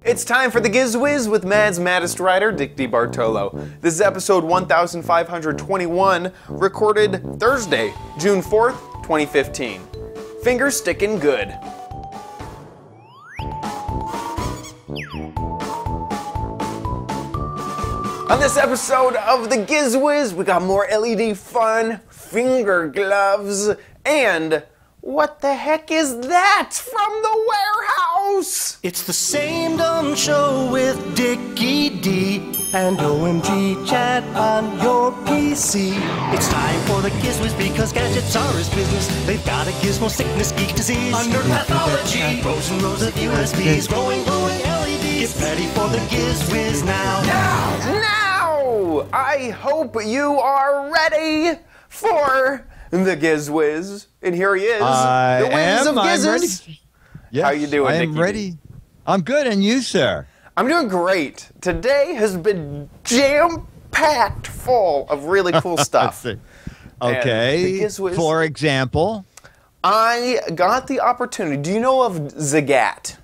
It's time for the Giz Wiz with Mad's maddest writer, Dick DeBartolo. This is episode 1521, recorded Thursday, June 4th, 2015. Fingers sticking good. On this episode of the Giz Wiz, we got more LED fun, finger gloves, and what the heck is that from the warehouse? It's the same dumb show with Dickie D and OMG chat on your PC. It's time for the Giz Wiz because gadgets are his business. They've got a gizmo sickness, geek disease, under pathology, rows and rows of USBs, glowing LEDs. Get ready for the Giz Wiz now. Now! I hope you are ready for the Giz Wiz. And here he is, the Wiz of Gizes. Yes, How you doing, I am Dickie? ready. I'm good, and you, sir? I'm doing great. Today has been jam-packed full of really cool stuff. And the Okay, Giz Wiz, for example? I got the opportunity. Do you know of Zagat?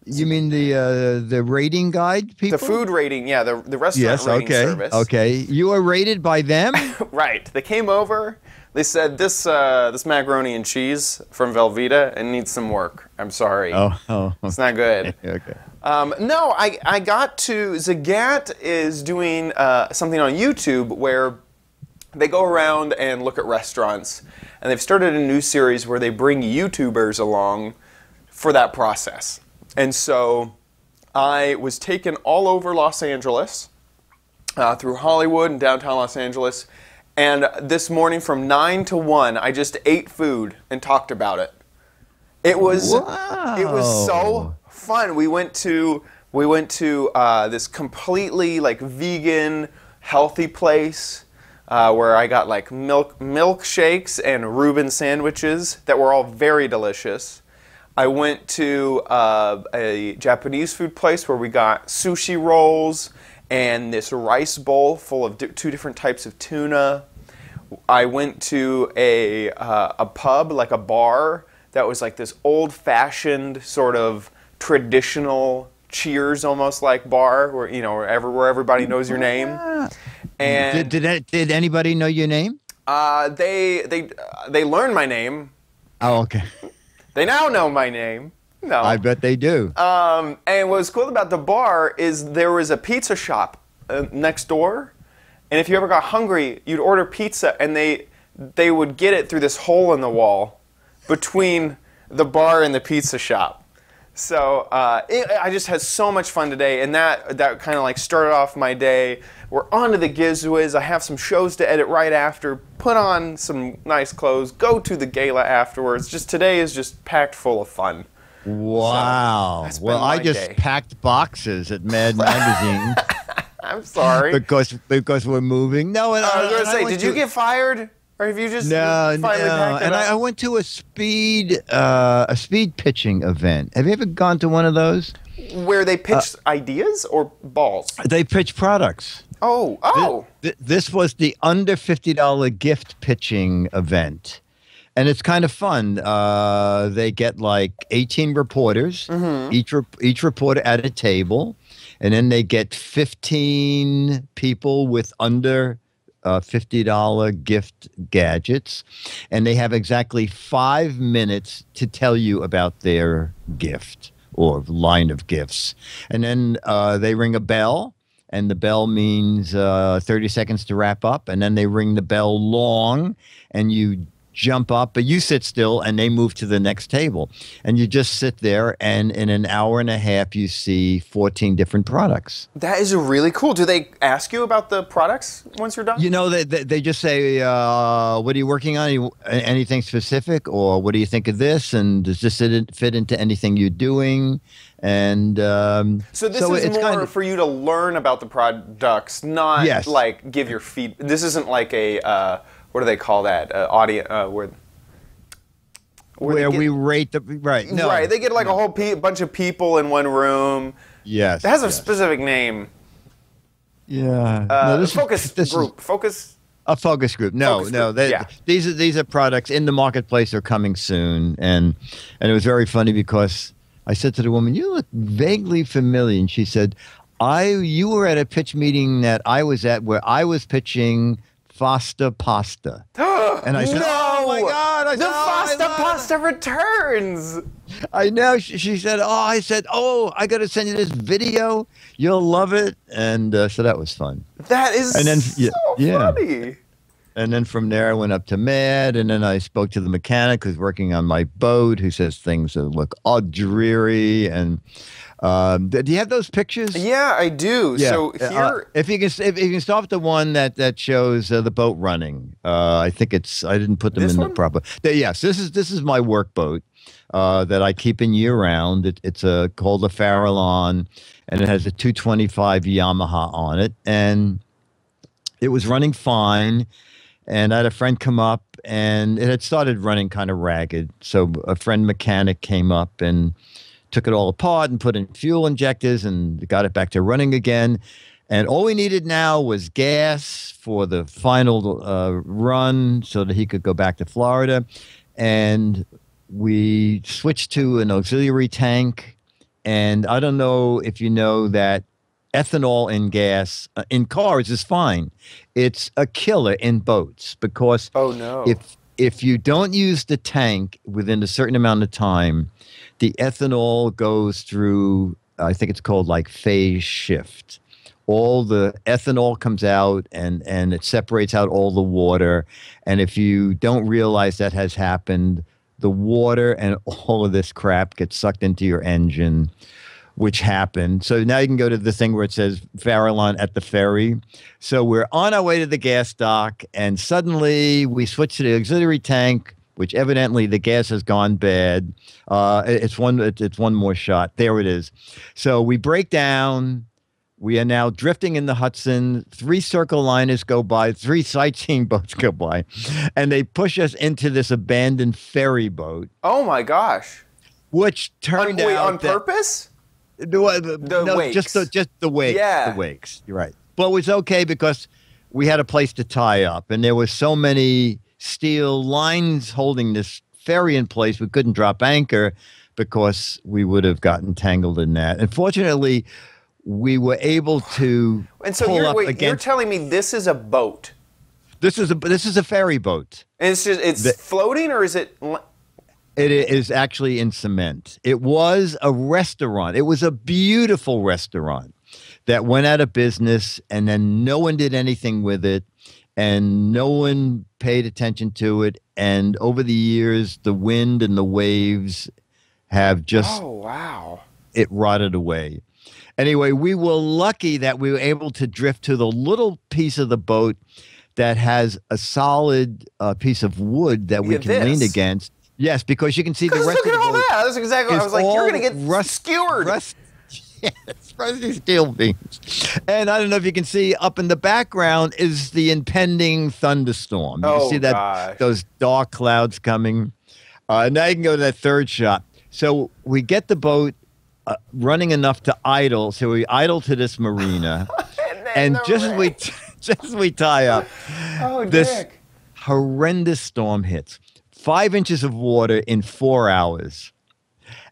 You mean the rating guide people? The food rating, yeah, the restaurant rating service. Okay. You are rated by them? Right. They came over. They said this macaroni and cheese from Velveeta, it needs some work. I'm sorry. Oh. It's not good. Okay. No, I got to, Zagat is doing something on YouTube where they go around and look at restaurants, and they've started a new series where they bring YouTubers along for that process. And so I was taken all over Los Angeles, through Hollywood and downtown Los Angeles, and this morning from 9 to 1, I just ate food and talked about it. It was so fun. We went to this completely like vegan, healthy place where I got like milkshakes and Reuben sandwiches that were all very delicious. I went to a Japanese food place where we got sushi rolls and this rice bowl full of two different types of tuna. I went to a pub, like a bar, that was like this old-fashioned sort of traditional Cheers almost like bar where where everybody knows your name. And Did anybody know your name? they learned my name. Oh, okay. They now know my name. No. I bet they do. And what was cool about the bar is there was a pizza shop next door, and if you ever got hungry, you'd order pizza, and they would get it through this hole in the wall between the bar and the pizza shop. So I just had so much fun today, and that kind of like started off my day. We're on to the Giz Wiz. I have some shows to edit right after. Put on some nice clothes. Go to the gala afterwards. Today is just packed full of fun. Wow. So, well, I just packed boxes at Mad Magazine. I'm sorry. because we're moving. No, and I was going to say, went did you get fired? Or have you just finally packed it and up? I went to a speed pitching event. Have you ever gone to one of those? Where they pitch ideas or balls? They pitch products. Oh. This was the under $50 gift pitching event. And it's kind of fun. They get like 18 reporters, each reporter at a table. And then they get 15 people with under $50 gift gadgets, and they have exactly 5 minutes to tell you about their gift or line of gifts. And then they ring a bell, and the bell means 30 seconds to wrap up, and then they ring the bell long, and you jump up, but you sit still, and they move to the next table. And you just sit there, and in an hour and a half, you see 14 different products. That is really cool. Do they ask you about the products once you're done? You know, they just say, what are you working on? Anything specific? Or what do you think of this? And does this fit into anything you're doing? And so this is more kind of, for you to learn about the products, not like give your feedback. This isn't like a... what do they call that? Audience where we rate the right. No, right. They get like a whole bunch of people in one room. Yes, it has a specific name. Yeah. No, focus group. A focus group. No. These are products in the marketplace are coming soon, and it was very funny because I said to the woman, "You look vaguely familiar." And she said, You were at a pitch meeting that I was at where I was pitching Foster Pasta." And I said, No! "Oh my God. The Foster Pasta returns! I know." She said, I said, I got to send you this video. You'll love it. And so that was fun. That is so funny. And then from there, I went up to Mad, and then I spoke to the mechanic who's working on my boat, who says things that look all dreary. And do you have those pictures? Yeah, I do. Yeah. So here, if you can start with the one that shows the boat running. I think I didn't put them This in one? the proper. Yes, this is my work boat that I keep in year round. It's called the Farallon, and it has a 225 Yamaha on it, and it was running fine. And I had a friend come up, and it had started running kind of ragged. So a friend mechanic came up and took it all apart and put in fuel injectors and got it back to running again. And all we needed now was gas for the final run so that he could go back to Florida. And we switched to an auxiliary tank. And I don't know if you know that ethanol in gas in cars is fine. It's a killer in boats because if you don't use the tank within a certain amount of time, the ethanol goes through, I think it's called like phase shift. All the ethanol comes out and it separates out all the water. And if you don't realize that has happened, the water and all of this crap gets sucked into your engine, which happened. So now you can go to the thing where it says Farallon at the ferry. So we're on our way to the gas dock, and suddenly we switch to the auxiliary tank, which evidently the gas has gone bad. It's one more shot. There it is. So we break down. We are now drifting in the Hudson. 3 circle liners go by. 3 sightseeing boats go by. And they push us into this abandoned ferry boat. Oh, my gosh. Which turned out on purpose? No, wakes. just the wakes. Yeah. The wakes. You're right. But it was okay because we had a place to tie up, and there were so many steel lines holding this ferry in place. We couldn't drop anchor because we would have gotten tangled in that. And fortunately, we were able to. And so you're telling me this is a boat? This is a ferry boat. And it's floating, or is it? It is actually in cement. It was a restaurant. It was a beautiful restaurant that went out of business, and then no one did anything with it, and no one paid attention to it. And over the years, the wind and the waves have just it rotted away. Anyway, we were lucky that we were able to drift to the little piece of the boat that has a solid piece of wood that we can lean against. Yes, because you can see the rest of the boat. Look at all that. That's exactly what I was like. You're going to get skewered. Yes, rusty steel beams. And I don't know if you can see up in the background is the impending thunderstorm. You can see that those dark clouds coming. Now you can go to that third shot. So we get the boat running enough to idle. So we idle to this marina. and just as we tie up, this horrendous storm hits. 5 inches of water in 4 hours.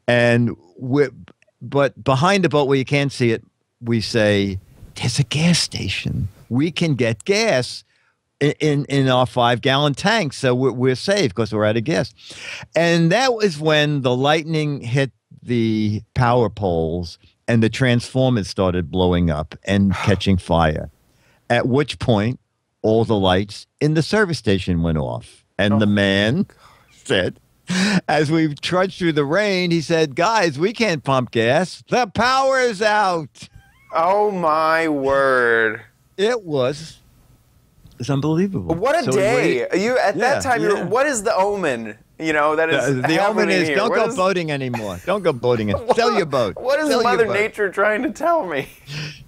And but behind the boat where you can't see it, we say, there's a gas station. We can get gas in our 5-gallon tanks. So we're safe because we're out of gas. And that was when the lightning hit the power poles and the transformers started blowing up and catching fire. At which point, all the lights in the service station went off. And the man said, as we trudged through the rain, he said, guys, we can't pump gas. The power is out. Oh, my word. It's unbelievable. What a day. That time, what is the omen? You know, that is the omen is don't go boating anymore. Don't go boating. Sell your boat. What is Mother Nature trying to tell me?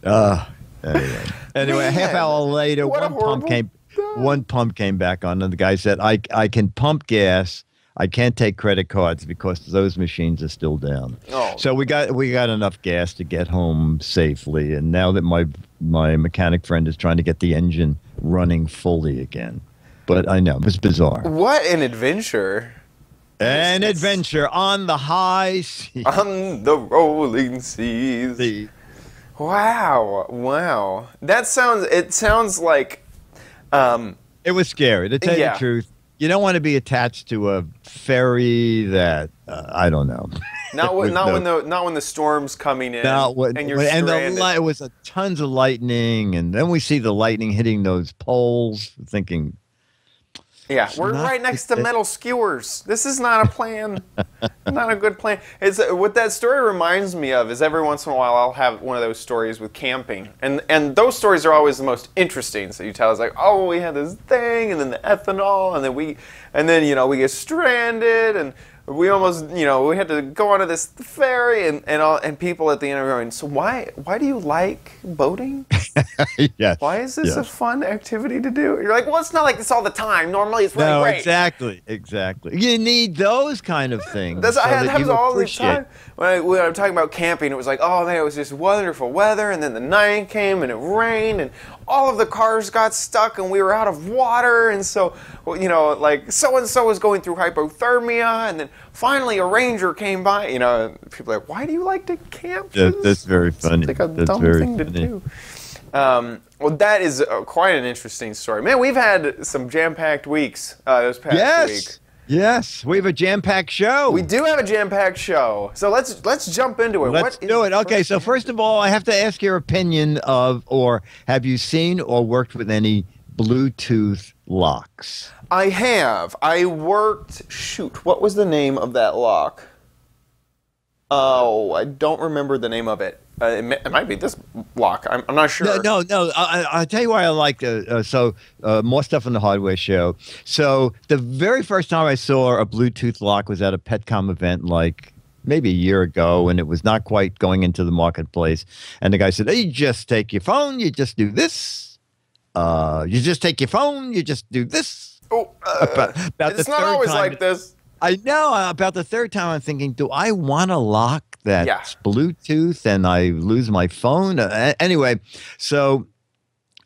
Anyway, a half hour later, one pump came back on, and the guy said, I can pump gas. I can't take credit cards because those machines are still down. So we got enough gas to get home safely, and now that my mechanic friend is trying to get the engine running fully again. But I know, it was bizarre. What an adventure. An adventure on the high seas. On the rolling seas. Wow. It sounds like... It was scary, to tell you the truth. You don't want to be attached to a ferry that, I don't know. Not when the storm's coming in and you're stranded. It was tons of lightning, and then we see the lightning hitting those poles, thinking... Yeah, we're right next to metal skewers. This is not a plan. Not a good plan. What that story reminds me of is every once in a while I'll have one of those stories with camping. And those stories are always the most interesting. So you tell us like, oh, we had this thing, and then the ethanol, and then we get stranded, and we almost, we had to go onto this ferry, and people at the end are going, so why do you like boating? Yes. Why is this a fun activity to do? You're like, well, it's not like this all the time. Normally it's really great. Exactly. You need those kind of things. I had all the time. When I'm talking about camping, it was like, oh man, it was just wonderful weather, and then the night came, and it rained, and all of the cars got stuck, and we were out of water, and so, like so-and-so was going through hypothermia, and then finally a ranger came by. People are like, why do you like to camp? That's very funny. It's like a dumb thing to do. Well, that is quite an interesting story. Man, we've had some jam-packed weeks this past week. Yes, we have a jam-packed show. We do have a jam-packed show. So let's jump into it. Let's do it. Okay, so first of all, I have to ask your opinion or have you seen or worked with any Bluetooth locks? I have. I worked, what was the name of that lock? Oh, I don't remember the name of it. It might be this lock. I'm not sure. No. I'll tell you why I like more stuff on the hardware show. So the very first time I saw a Bluetooth lock was at a Petcom event like maybe a year ago, and it was not quite going into the marketplace. And the guy said, you just take your phone, you just do this. You just take your phone, you just do this. Oh, it's not always like this. I know. About the third time, I'm thinking, do I want a lock that's Bluetooth and I lose my phone? Anyway, so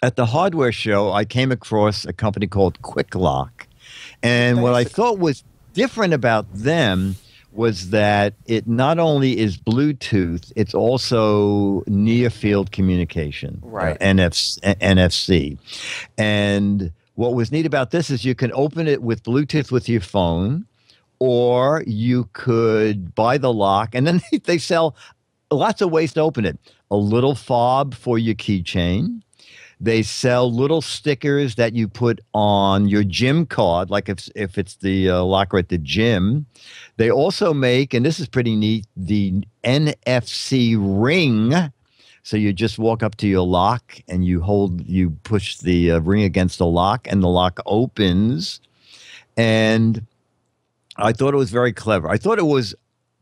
at the hardware show, I came across a company called Quick Lock. And what I thought was different about them was that it not only is Bluetooth, it's also near-field communication, right? NFC. And what was neat about this is you can open it with Bluetooth with your phone, or you could buy the lock, and then they sell lots of ways to open it. A little fob for your keychain. They sell little stickers that you put on your gym card, like if it's the locker at the gym. They also make, and this is pretty neat, the NFC ring. So you just walk up to your lock and you push the ring against the lock, and the lock opens. And I thought it was very clever. I thought it was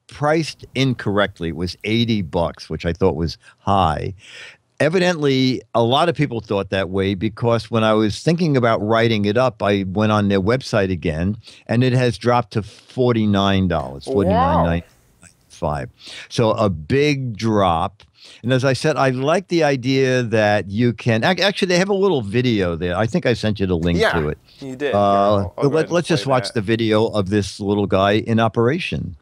priced incorrectly. It was $80, which I thought was high. Evidently, a lot of people thought that way because when I was thinking about writing it up, I went on their website again, and it has dropped to $49, $49.95. So a big drop. And as I said, I like the idea that you can actually. They have a little video there. I think I sent you the link to it. You did. Let's just watch the video of this little guy in operation.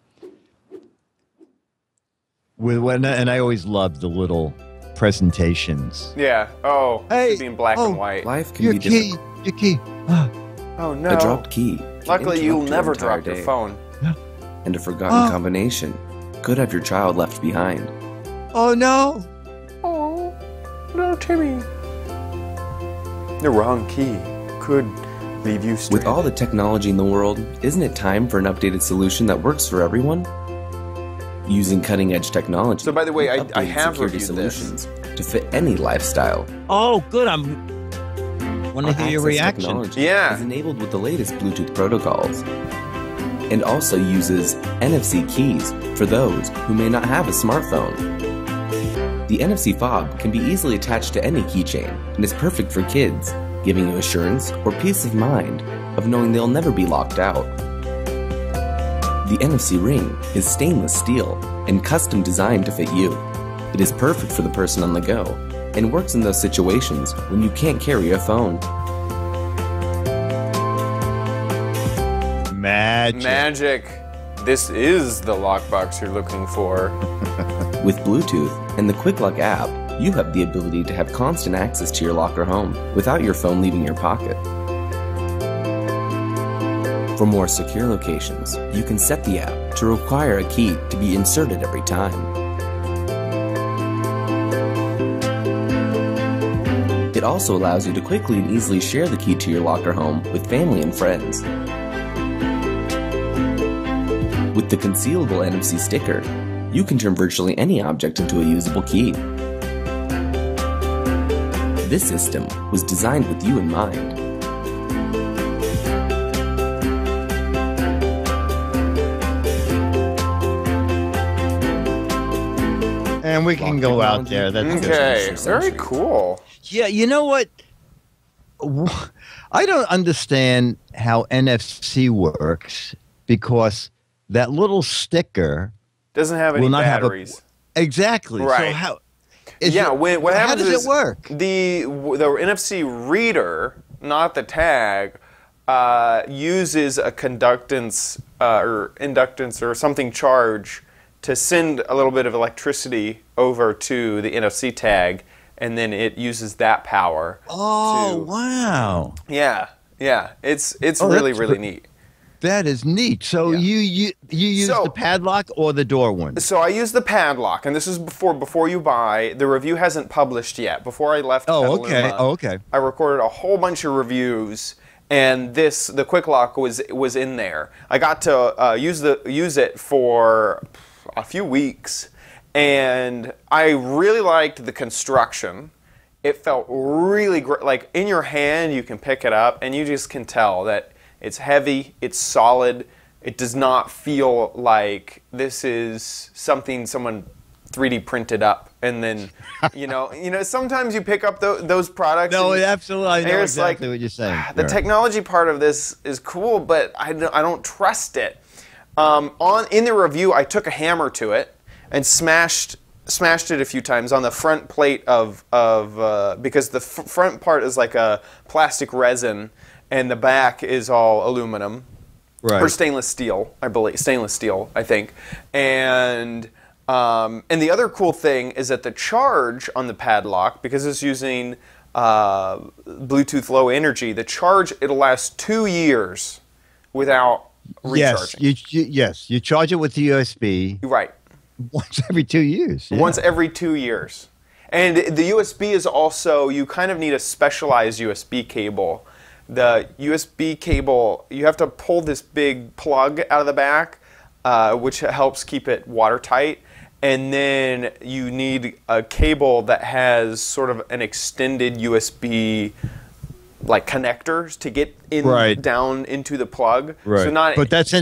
And I always loved the little presentations. Yeah. Oh. Hey. Being black and white. Life can be difficult. Your key. Oh no. A dropped key. Luckily, you'll never drop your phone. And a forgotten combination could have your child left behind. Oh no. Oh, no, Timmy. The wrong key could leave you stranded. With all the technology in the world, isn't it time for an updated solution that works for everyone? Using cutting-edge technology. So, by the way, I updated have security reviewed solutions to fit any lifestyle. Oh, good. I want to hear your reaction. Technology Yeah. is enabled with the latest Bluetooth protocols, and also uses NFC keys for those who may not have a smartphone. The NFC fob can be easily attached to any keychain and is perfect for kids, giving you assurance or peace of mind of knowing they'll never be locked out. The NFC ring is stainless steel and custom designed to fit you. It is perfect for the person on the go and works in those situations when you can't carry a phone. Magic. Magic. This is the lockbox you're looking for. With Bluetooth and the Quick Lock app, you have the ability to have constant access to your locker home without your phone leaving your pocket. For more secure locations, you can set the app to require a key to be inserted every time. It also allows you to quickly and easily share the key to your locker home with family and friends. With the concealable NFC sticker, you can turn virtually any object into a usable key. This system was designed with you in mind. And we can go out there. That's Okay, very cool. Yeah, you know what? I don't understand how NFC works because that little sticker Doesn't have any will not batteries. Exactly. Right. So how? What how happens does is it work? The NFC reader, not the tag, uses a conductance or inductance or something charge to send a little bit of electricity over to the NFC tag, and then it uses that power. Oh, wow. Yeah. It's really neat. That is neat. So you use the padlock or the door one? So I use the padlock, and this is before you buy. The review hasn't published yet. Before I left Petaluma, okay. I recorded a whole bunch of reviews, and the quick lock was in there. I got to use it for a few weeks, and I really liked the construction. It felt really great. Like in your hand, you can pick it up, and you just can tell that it's heavy, it's solid. It does not feel like this is something someone 3D printed up, and then sometimes you pick up those products. No, absolutely. I know exactly like, what you're saying. The technology part of this is cool, but I don't trust it. In the review, I took a hammer to it and smashed it a few times on the front plate because the front part is like a plastic resin, and the back is all aluminum, right? Or stainless steel, I believe. Stainless steel, I think. And the other cool thing is that the charge on the padlock, because it's using Bluetooth Low Energy, the charge, it'll last 2 years without recharging. Yes, you charge it with the USB. Right. Once every 2 years. Yeah. Once every 2 years. And the USB is also, you kind of need a specialized USB cable. The USB cable, you have to pull this big plug out of the back, which helps keep it watertight. And then you need a cable that has sort of an extended USB like connectors to get in down into the plug. Right. So but that's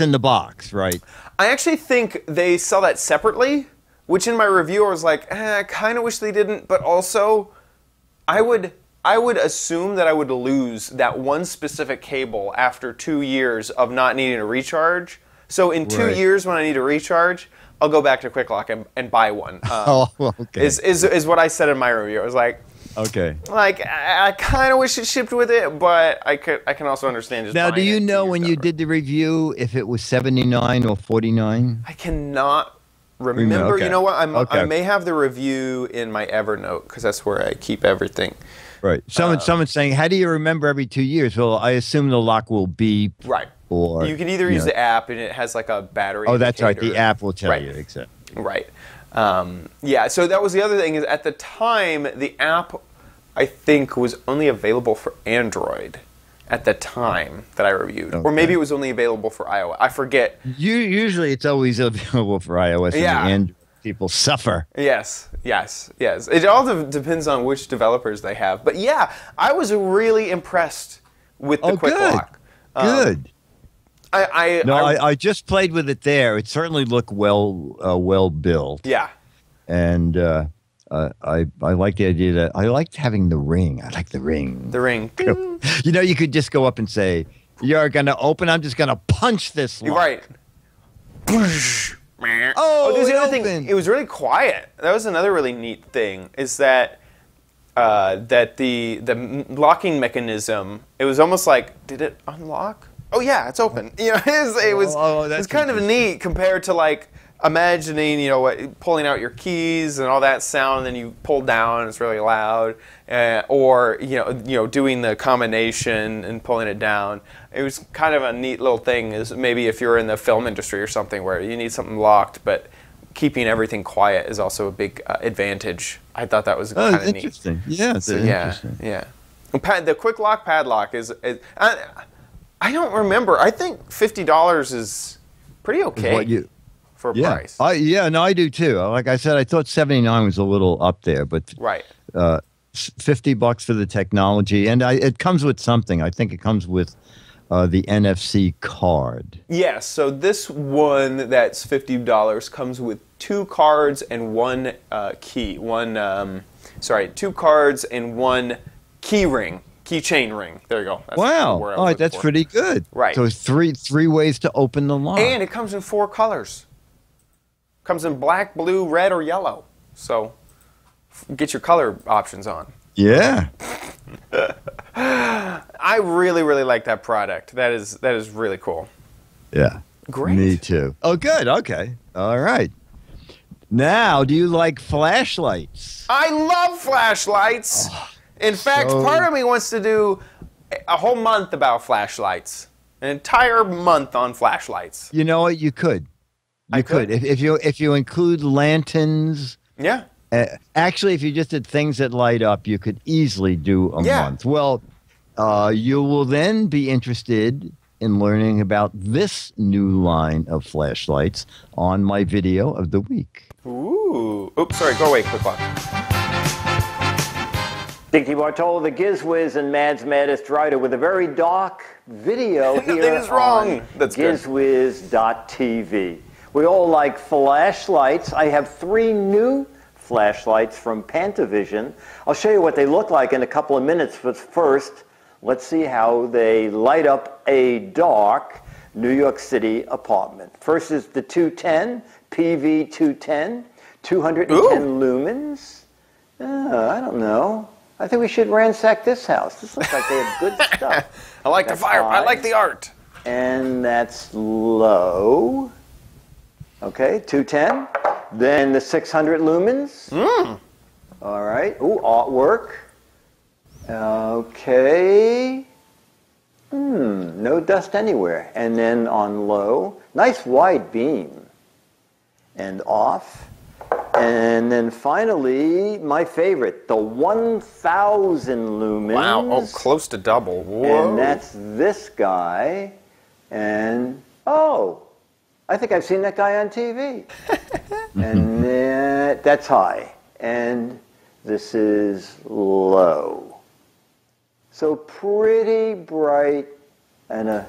in the box, right? I actually think they sell that separately, which in my review I was like, I kind of wish they didn't, but also I would assume that I would lose that one specific cable after 2 years of not needing a recharge. So in 2 years when I need a recharge, I'll go back to Quick Lock and buy one. Okay. Is what I said in my review. I was like, okay. Like I kind of wish it shipped with it, but I can also understand just now. Do buying you it know when you did the review if it was 79 or 49? I cannot remember. Okay. You know what? I may have the review in my Evernote because that's where I keep everything. Right. Someone's saying, how do you remember every 2 years? Well, I assume the lock will beep. Right. Or you can either use the app and it has like a battery. Oh, that's right. indicator. The app will tell you exactly. Right. Yeah. So that was the other thing is at the time the app I think was only available for Android at the time that I reviewed, or maybe it was only available for iOS. I forget. Usually it's always available for iOS. Yeah. And Android people suffer. Yes. It all depends on which developers they have. But yeah, I was really impressed with the Quick Lock. Good. I just played with it there. It certainly looked well built. Yeah. And I like the idea that I liked having the ring. I like the ring. The ring. You know, you could just go up and say, "You're gonna open. I'm just gonna punch this lock." Right. There's the other thing. It was really quiet. That was another really neat thing. Is that the locking mechanism? It was almost like, did it unlock? Oh yeah, it's open. You know, it was kind of neat compared to like imagining, you know, pulling out your keys and all that sound, and then you pull down and it's really loud, or you know, doing the combination and pulling it down. It was kind of a neat little thing. Is maybe if you're in the film industry or something where you need something locked, but keeping everything quiet is also a big advantage. I thought that was kind of neat. Interesting. Yeah, it's interesting. Yeah. The quick lock padlock is I don't remember. I think $50 is pretty okay for a price. No, I do too. Like I said, I thought 79 was a little up there, but right. $50 for the technology, and it comes with something. I think it comes with the NFC card. Yes. So this one that's $50 comes with 2 cards and 1 key. 2 cards and 1 keychain ring. There you go. That's wow. That's pretty good. Right. So it's three ways to open the lock. And it comes in 4 colors. Comes in black, blue, red, or yellow. So get your color options on. Yeah. I really, really like that product. That is really cool. Yeah. Great. Me too. Oh, good. Okay. All right. Now, do you like flashlights? I love flashlights. In fact, part of me wants to do a whole month about flashlights. An entire month on flashlights. You know what? You could. You could. If you include lanterns. Yeah. Actually, if you just did things that light up, you could easily do a month. Well, you will then be interested in learning about this new line of flashlights on my video of the week. Ooh. Oops, sorry. Go away, quick lock. Dick Bartolo, the Giz Wiz and Mad's Maddest Writer with a very dark video here is wrong. on That's good. GizWiz.tv. We all like flashlights. I have 3 new flashlights from Pantavision. I'll show you what they look like in a couple of minutes, but first, let's see how they light up a dark New York City apartment. First is the 210, PV210, 210 lumens. I don't know. I think we should ransack this house. This looks like they have good stuff. I like the fire. I like the art. And that's low. Okay, 210. Then the 600 lumens. All right. Ooh, artwork. Okay. No dust anywhere. And then on low, nice wide beam. And off. And then finally, my favorite, the 1,000 lumens. Wow, oh, close to double. Whoa. And that's this guy. And, I think I've seen that guy on TV. And that's high. And this is low. So pretty bright and a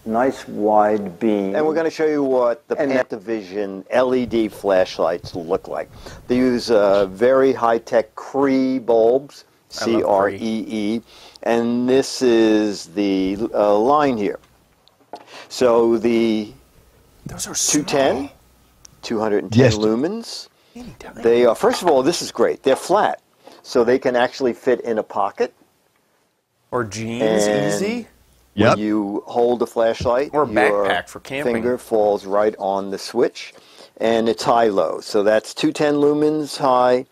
nice wide beam. And we're going to show you what the Pantavision LED flashlights look like. They use very high-tech Cree bulbs, C-R-E-E, and this is the line here. So the those are 210, 210 lumens. They are, first of all, this is great. They're flat, so they can actually fit in a pocket. Or jeans, easy. When you hold a flashlight, or a backpack for camping. Finger falls right on the switch, and it's high-low. So that's 210 lumens high,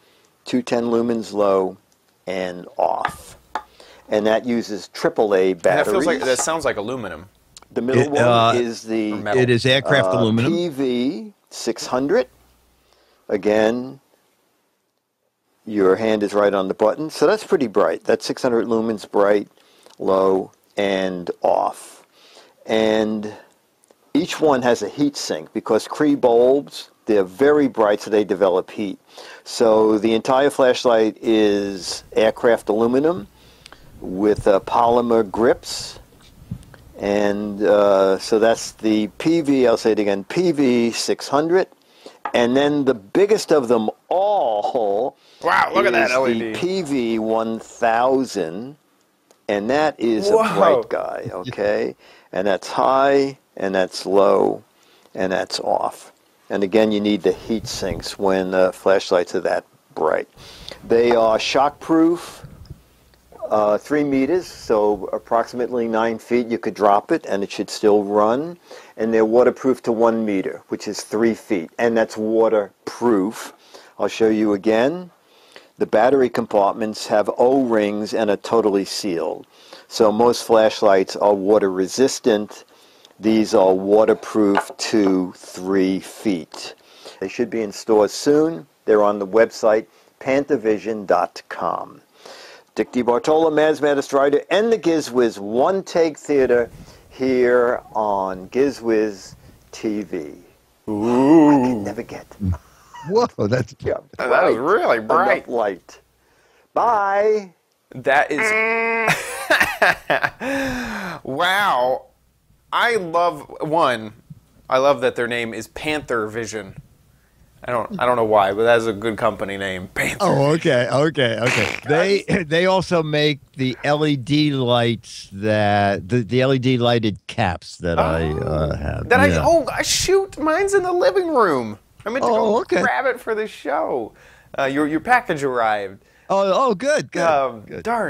210 lumens low, and off. And that uses AAA batteries. That sounds like aluminum. The middle one is the it is aircraft aluminum. PV600. Again, your hand is right on the button. So that's pretty bright. That's 600 lumens bright, low, and off. And each one has a heat sink because Cree bulbs, they're very bright, so they develop heat. So the entire flashlight is aircraft aluminum with polymer grips. And so that's the PV, I'll say it again, PV600. And then the biggest of them all wow, look at that LED. The PV1000. And that is a bright guy, okay? And that's high, and that's low, and that's off. And again, you need the heat sinks when flashlights are that bright. They are shockproof, 3 meters, so approximately 9 feet. You could drop it and it should still run. And they're waterproof to 1 meter, which is 3 feet. And that's waterproof. I'll show you again. The battery compartments have O-rings and are totally sealed. So most flashlights are water resistant. These are waterproof to 3 feet. They should be in stores soon. They're on the website panthervision.com. Dick DeBartolo, Mads Strider, and the Giz Wiz One Take Theater here on Giz Wiz TV. Ooh. I can never get. Whoa, that's that was really bright. Enough light. Bye. That is wow. I love that their name is Panther Vision. I don't know why, but that's a good company name, Panther. Oh, okay. They also make the LED lights that the LED lighted caps that I have. Shoot, mine's in the living room. I meant to go grab it for the show. Your package arrived. Oh, good. Darn,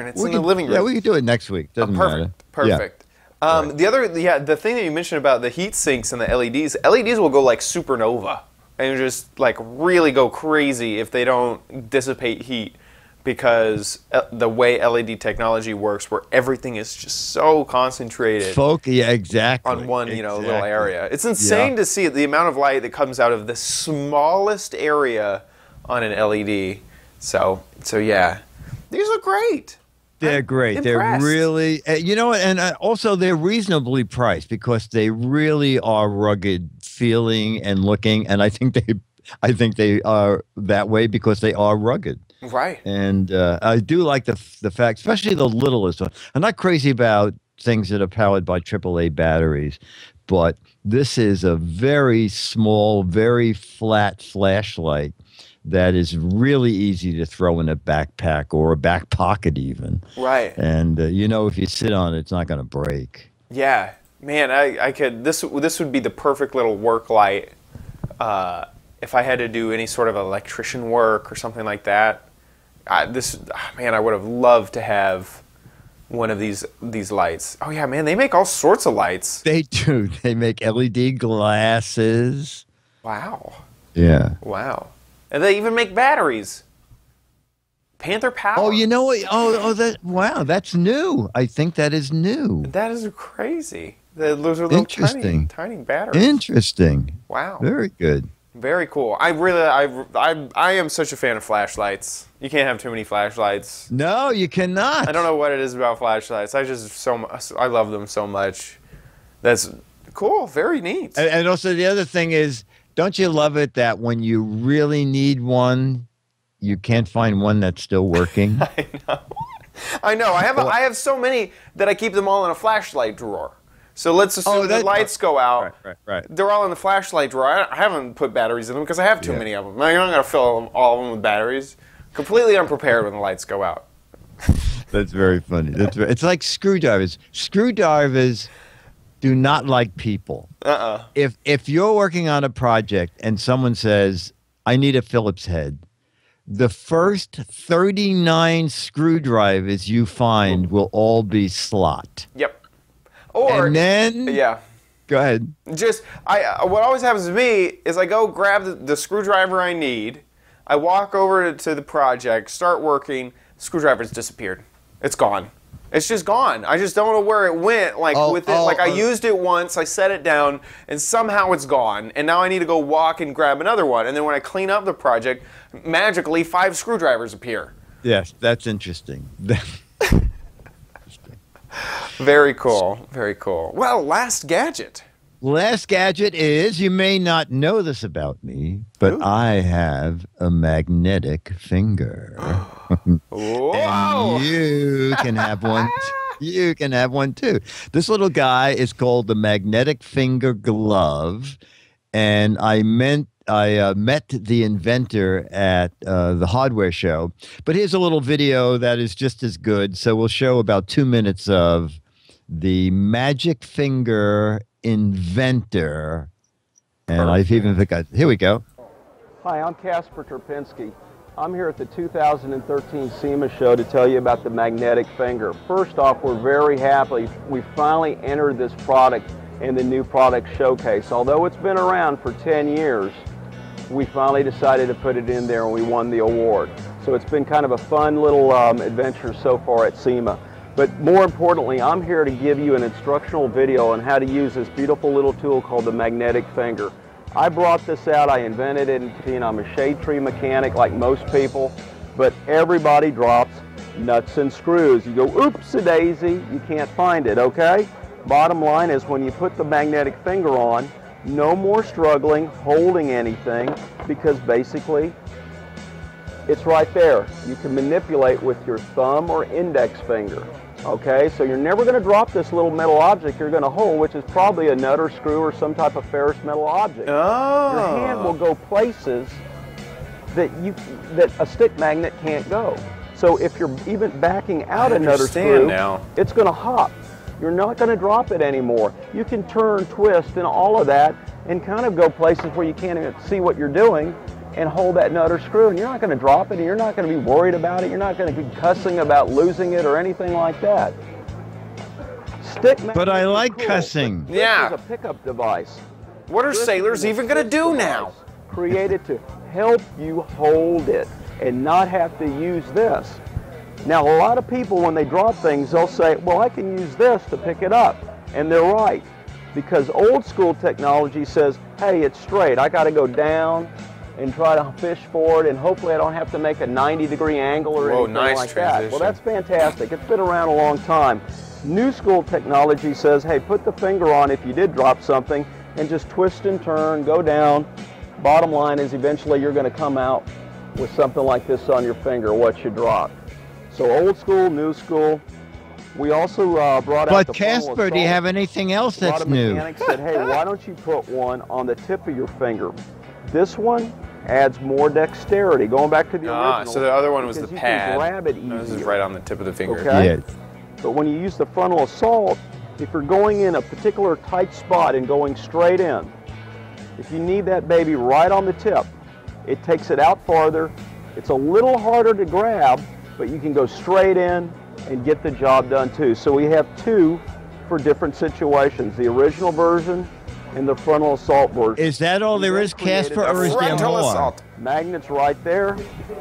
it's in the living room. Yeah, we can do it next week. Doesn't matter. Perfect. Yeah. The thing that you mentioned about the heat sinks and the LEDs will go like supernova and just like really go crazy if they don't dissipate heat, because the way LED technology works, where everything is just so concentrated. Exactly. On one, little area. It's insane to see the amount of light that comes out of the smallest area on an LED. So yeah, these look great. They're great. Impressed. They're really, and also they're reasonably priced because they really are rugged feeling and looking. And I think they are that way because they are rugged. Right. And I do like the fact, especially the littlest one. I'm not crazy about things that are powered by AAA batteries, but this is a very small, very flat flashlight that is really easy to throw in a backpack or a back pocket even. Right. And, if you sit on it, it's not going to break. Yeah. Man, I could, this would be the perfect little work light if I had to do any sort of electrician work or something like that. I would have loved to have one of these lights. Oh, yeah, man, they make all sorts of lights. They do. They make LED glasses. Wow. Yeah. Wow. And they even make batteries. Panther Power. Oh, you know what? Wow, that's new. I think that is new. That is crazy. Those are little tiny batteries. Interesting. Wow. Very good. Very cool. I am such a fan of flashlights. You can't have too many flashlights. No, you cannot. I don't know what it is about flashlights. I love them so much. That's cool. Very neat. And also the other thing is, don't you love it that when you really need one, you can't find one that's still working? I know. I have so many that I keep them all in a flashlight drawer. So let's assume the lights go out. Right. They're all in the flashlight drawer. I haven't put batteries in them because I have too many of them. I'm not going to fill all of them with batteries. Completely unprepared when the lights go out. That's very funny. It's like screwdrivers. Screwdrivers do not like people. If you're working on a project and someone says, I need a Phillips head, the first 39 screwdrivers you find will all be slot. Yep. Or, and then, go ahead. What always happens to me is I go grab the screwdriver I need, I walk over to the project, start working, screwdriver's disappeared. It's gone. It's just gone. I just don't know where it went. I used it once, I set it down, and somehow it's gone. And now I need to go walk and grab another one. And then when I clean up the project, magically 5 screwdrivers appear. Yes, that's interesting. Very cool. Very cool. Well, last gadget. Last gadget is, you may not know this about me, but I have a magnetic finger. Whoa! And you can have one. You can have one too. This little guy is called the magnetic finger glove, and I met the inventor at the hardware show. But here's a little video that is just as good. So we'll show about 2 minutes of the magic finger inventor. And I've even forgot. Here we go. Hi, I'm Casper Terpinski. I'm here at the 2013 SEMA show to tell you about the magnetic finger. First off, we're very happy we finally entered this product in the new product showcase. Although it's been around for 10 years, we finally decided to put it in there and we won the award. So it's been kind of a fun little adventure so far at SEMA. But more importantly, I'm here to give you an instructional video on how to use this beautiful little tool called the magnetic finger. I brought this out, I invented it, and I'm a shade tree mechanic like most people, but everybody drops nuts and screws. You go, oops-a-daisy, you can't find it, okay? Bottom line is when you put the magnetic finger on, no more struggling, holding anything, because basically it's right there. You can manipulate with your thumb or index finger. Okay, so you're never going to drop this little metal object you're going to hold, which is probably a nut or screw or some type of ferrous metal object. Oh. Your hand will go places that a stick magnet can't go. So if you're even backing out a nut or screw, now. It's going to hop. You're not going to drop it anymore. You can turn, twist, and all of that, and kind of go places where you can't even see what you're doing, and hold that nut or screw, and you're not going to drop it, and you're not going to be worried about it. You're not going to be cussing about losing it or anything like that. Stick magnet. But I like cool, cussing. This Yeah. is a pickup device. What are This sailors is an even going to assist do device now? Created to help you hold it and not have to use this. Now, a lot of people, when they drop things, they'll say, well, I can use this to pick it up. And they're right. Because old school technology says, hey, it's straight. I got to go down and try to fish for it, and hopefully I don't have to make a 90-degree angle or anything nice like transition. that. Well, that's fantastic. It's been around a long time. New school technology says, hey, put the finger on if you did drop something, and just twist and turn, go down. Bottom line is eventually you're going to come out with something like this on your finger, what you dropped. So old school, new school. We also brought out the Casper, do you have anything else that's A lot of new? mechanics said, hey, why don't you put one on the tip of your finger? This one adds more dexterity. Going back to the original. So the other one was the because you pad. can grab it No, this is easier. right on the tip of the finger. Okay. Yes. But when you use the frontal assault, if you're going in a particular tight spot and going straight in, if you need that baby right on the tip, it takes it out farther. It's a little harder to grab, but you can go straight in and get the job done too. So we have two for different situations, the original version and the frontal assault version. Is that all there is, Casper, or is there Frontal more? assault. Magnets right there.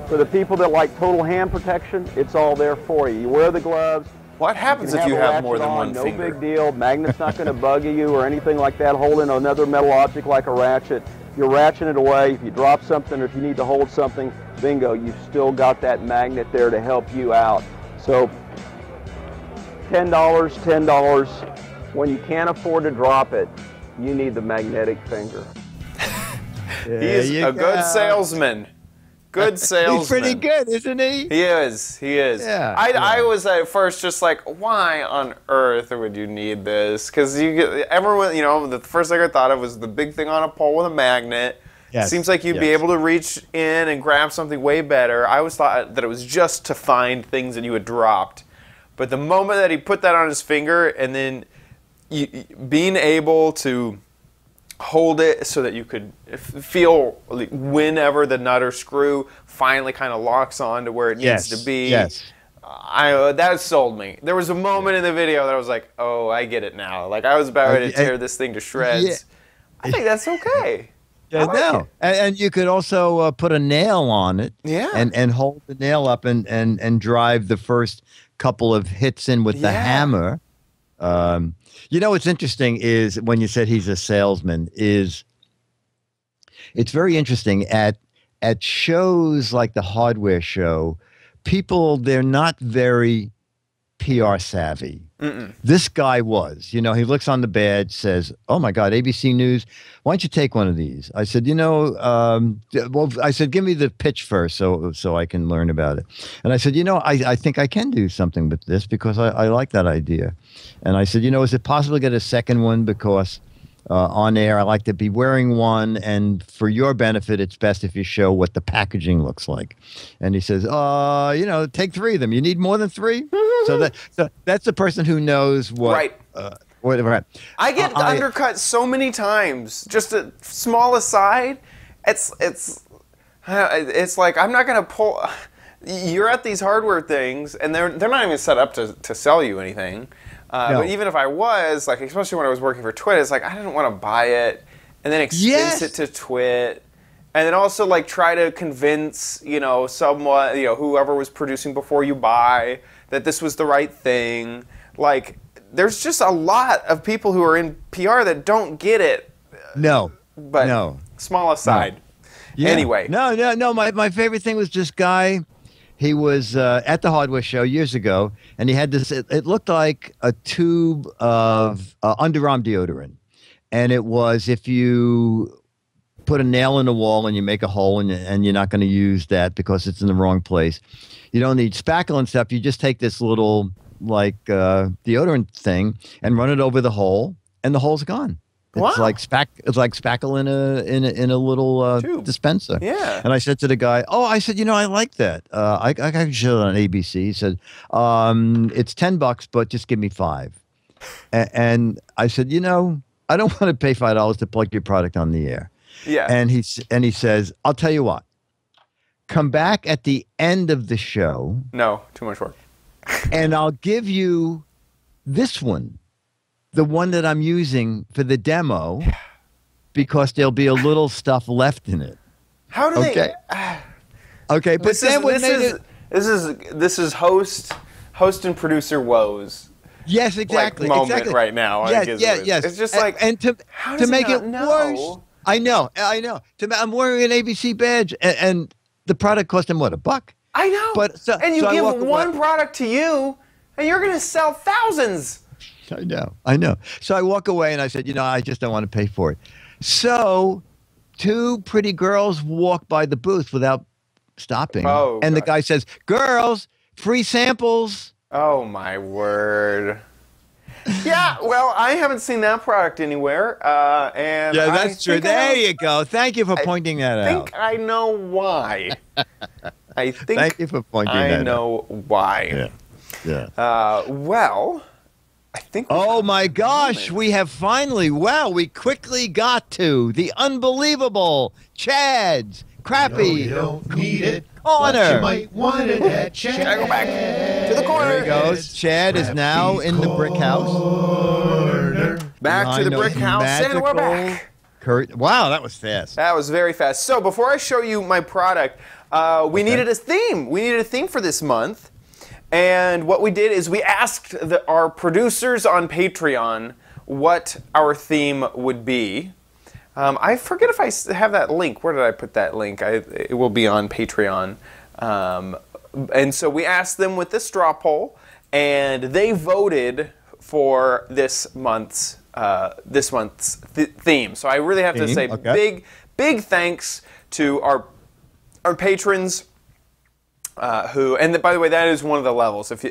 For the people that like total hand protection, it's all there for you. You wear the gloves. What happens if can you a have ratchet more than on, one no finger? big deal. Magnet's not going to bugger you or anything like that, holding another metal object like a ratchet. You're ratcheting it away. If you drop something or if you need to hold something, bingo, you've still got that magnet there to help you out. So $10, $10. When you can't afford to drop it, you need the magnetic finger. He's a good salesman. Good salesman. He's pretty good, isn't he? He is. He is. Yeah, I was at first just like, why on earth would you need this? Because you get everyone. You know, the first thing I thought of was the big thing on a pole with a magnet. Yes, It seems like you'd be yes. able to reach in and grab something way better. I always thought that it was just to find things that you had dropped. But the moment that he put that on his finger, and then being able to hold it so that you could feel whenever the nut or screw finally kind of locks on to where it needs to be. Yes. That sold me. There was a moment in the video that I was like, oh, I get it now. Like, I was about ready to tear this thing to shreds. Yeah. I think that's okay. Yeah, like and you could also put a nail on it. Yeah. And hold the nail up and drive the first couple of hits in with the hammer. You know what's interesting is when you said he's a salesman is it's very interesting at shows like the hardware show, people, they're not very PR savvy. This guy was, you know, he looks on the badge, says, oh my God, ABC News, why don't you take one of these? I said, you know, well, I said, give me the pitch first so I can learn about it. And I said, you know, I think I can do something with this because I like that idea. And I said, you know, is it possible to get a second one? Because on air, I like to be wearing one, and for your benefit, it's best if you show what the packaging looks like. And he says, you know, take 3 of them. You need more than 3? So that's the person who knows what. Right. Whatever. I get undercut so many times. Just a small aside, it's It's like, I'm not going to pull... You're at these hardware things, and they're not even set up to sell you anything. No. But even if I was, like, especially when I was working for Twit, it's like, I didn't want to buy it and then expense it to Twit. And then also, like, try to convince, someone, whoever was producing before you buy, that this was the right thing. Like, there's just a lot of people who are in PR that don't get it. No. But no. Small aside. No. Yeah. Anyway. No. My favorite thing was this guy. He was at the hardware show years ago, and he had this. It looked like a tube of underarm deodorant, and it was if you put a nail in the wall and you make a hole, and you're not going to use that because it's in the wrong place. You don't need spackle and stuff. You just take this little deodorant thing and run it over the hole, and the hole's gone. It's like spackle in a little dispenser. Yeah. And I said to the guy, I said, I like that. I can show it on ABC. He said, it's $10, but just give me $5. And I said, I don't want to pay $5 to plug your product on the air. Yeah. And he says, I'll tell you what. Come back at the end of the show. No, too much work. And I'll give you this one. The one that I'm using for the demo, because there'll be a little stuff left in it. How do they? Okay, but this is host and producer woes. Yes, exactly. Moment exactly. right now. Yes. It's just like, and to make it know? worse, I know. I'm wearing an ABC badge, and the product cost him what, $1? I know. And you give one product to you, and you're going to sell thousands. I know. So I walk away and I said, I just don't want to pay for it. So 2 pretty girls walk by the booth without stopping. Oh, and the guy says, girls, free samples. Oh, my word. Yeah, well, I haven't seen that product anywhere. And that's true. There you go. Thank you for pointing that out. I think I know why. Thank you for pointing that out. I know why. Yeah. Well... I think oh my gosh, we have finally, we quickly got to the unbelievable Chad's Crappy You don't need it, Corner. but you might want it at Chad. Go back to the corner. There he goes. Chad is now in the brick house. Back to the brick house, and we're back. Wow, that was fast. That was very fast. So before I show you my product, we needed a theme. We needed a theme for this month. And what we did is we asked our producers on Patreon what our theme would be. I forget if I have that link. Where did I put that link? It will be on Patreon. And so we asked them with the straw poll, and they voted for this month's theme. So I really have to say big thanks to our patrons. And by the way, that is one of the levels. If you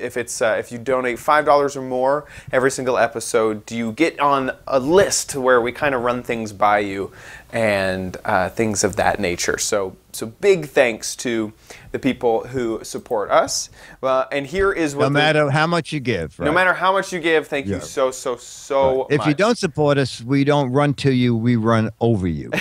donate $5 or more every single episode, you get on a list where we kind of run things by you and things of that nature. So big thanks to the people who support us. And here is what no matter how much you give. Right? No matter how much you give, thank you so much. If you don't support us, we don't run to you; we run over you.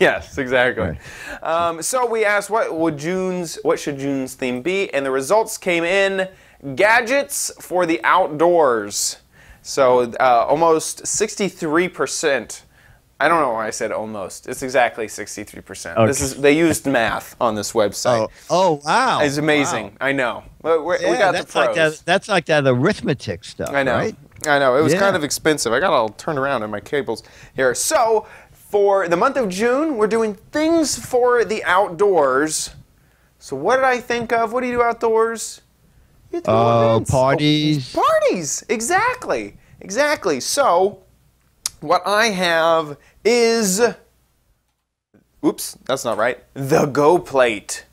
Yes, exactly. Right. So we asked what should June's theme be, and the results came in: gadgets for the outdoors. So almost 63%. I don't know why I said almost. It's exactly 63%. Okay. They used math on this website. Oh wow! It's amazing. Wow. I know. We got the pros. That's like that arithmetic stuff. I know. Right? I know. It was kind of expensive. I got all turned around in my cables here. So. For the month of June, we're doing things for the outdoors. So what did I think of? What do you do outdoors? You throw events. Parties. Parties, exactly. So what I have is, oops, that's not right, the Go Plate.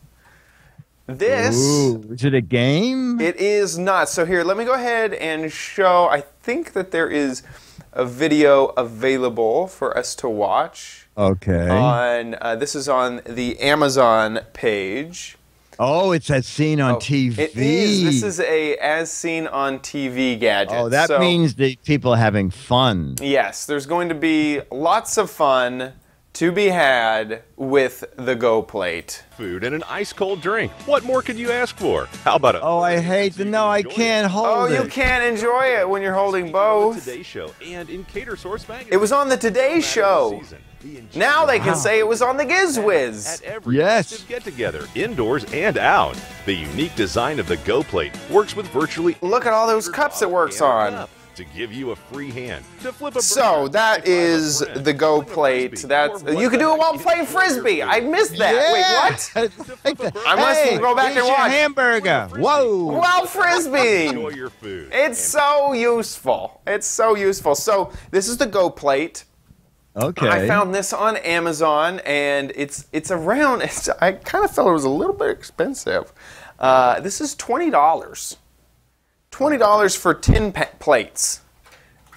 This... Ooh, is it a game? It is not. So here, let me go ahead and show, I think that there is a video available for us to watch. Okay. This is on the Amazon page. Oh, it's as seen on TV. It is. This is a as seen on TV gadget. Oh, that means the people are having fun. Yes, there's going to be lots of fun to be had with the Go Plate. Food and an ice-cold drink. What more could you ask for? How about a... Oh, I hate the... No, I can't hold it. Oh, you can't enjoy it when you're holding both. Today Show and in Cater Source magazine. It was on the Today Show. Now they can say it was on the Giz Wiz. At every Yes. festive get-together, indoors and out. The unique design of the Go Plate works with virtually... Look at all those cups it works on. To give you a free hand to flip a So burger, that to drive a is friend, the Go swing a Plate. frisbee, That's or you can do it while whatnot. playing frisbee. I missed that. Wait, what? I must go back and here's your watch. hamburger. Whoa. While frisbeeing. Enjoy your food. It's so useful. It's so useful. So this is the Go Plate. Okay. I found this on Amazon, and it's around. I kind of felt it was a little bit expensive. This is $20. $20 for 10 plates.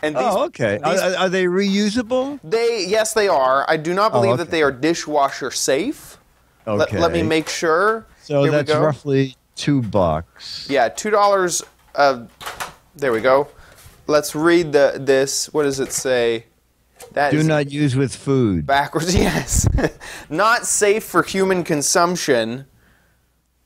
And these, okay. Are they reusable? Yes, they are. I do not believe okay. that they are dishwasher safe. Okay. Let me make sure. So Here we that's go. roughly $2. Yeah, $2. There we go. Let's read this. What does it say? That Do is not use with food. backwards. Yes. Not safe for human consumption.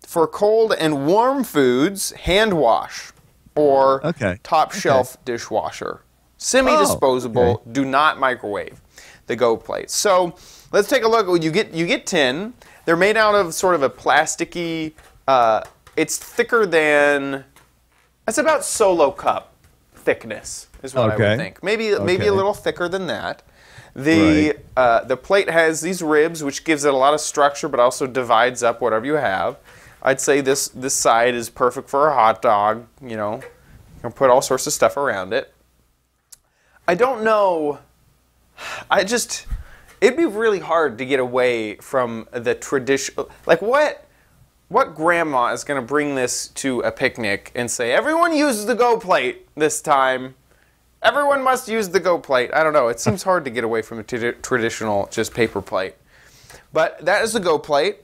For cold and warm foods, hand wash or top shelf dishwasher. Semi-disposable. Do not microwave. The Go Plate. So let's take a look. You get 10. They're made out of sort of a plasticky. It's thicker than. It's about Solo cup thickness is what I would think. Maybe a little thicker than that. The plate has these ribs, which gives it a lot of structure, but also divides up whatever you have. I'd say this side is perfect for a hot dog. You know, you can put all sorts of stuff around it. I don't know. It'd be really hard to get away from the traditional. Like what grandma is going to bring this to a picnic and say, everyone uses the Go Plate this time. Everyone must use the Go Plate. I don't know. It seems hard to get away from a traditional just paper plate. But that is the Go Plate.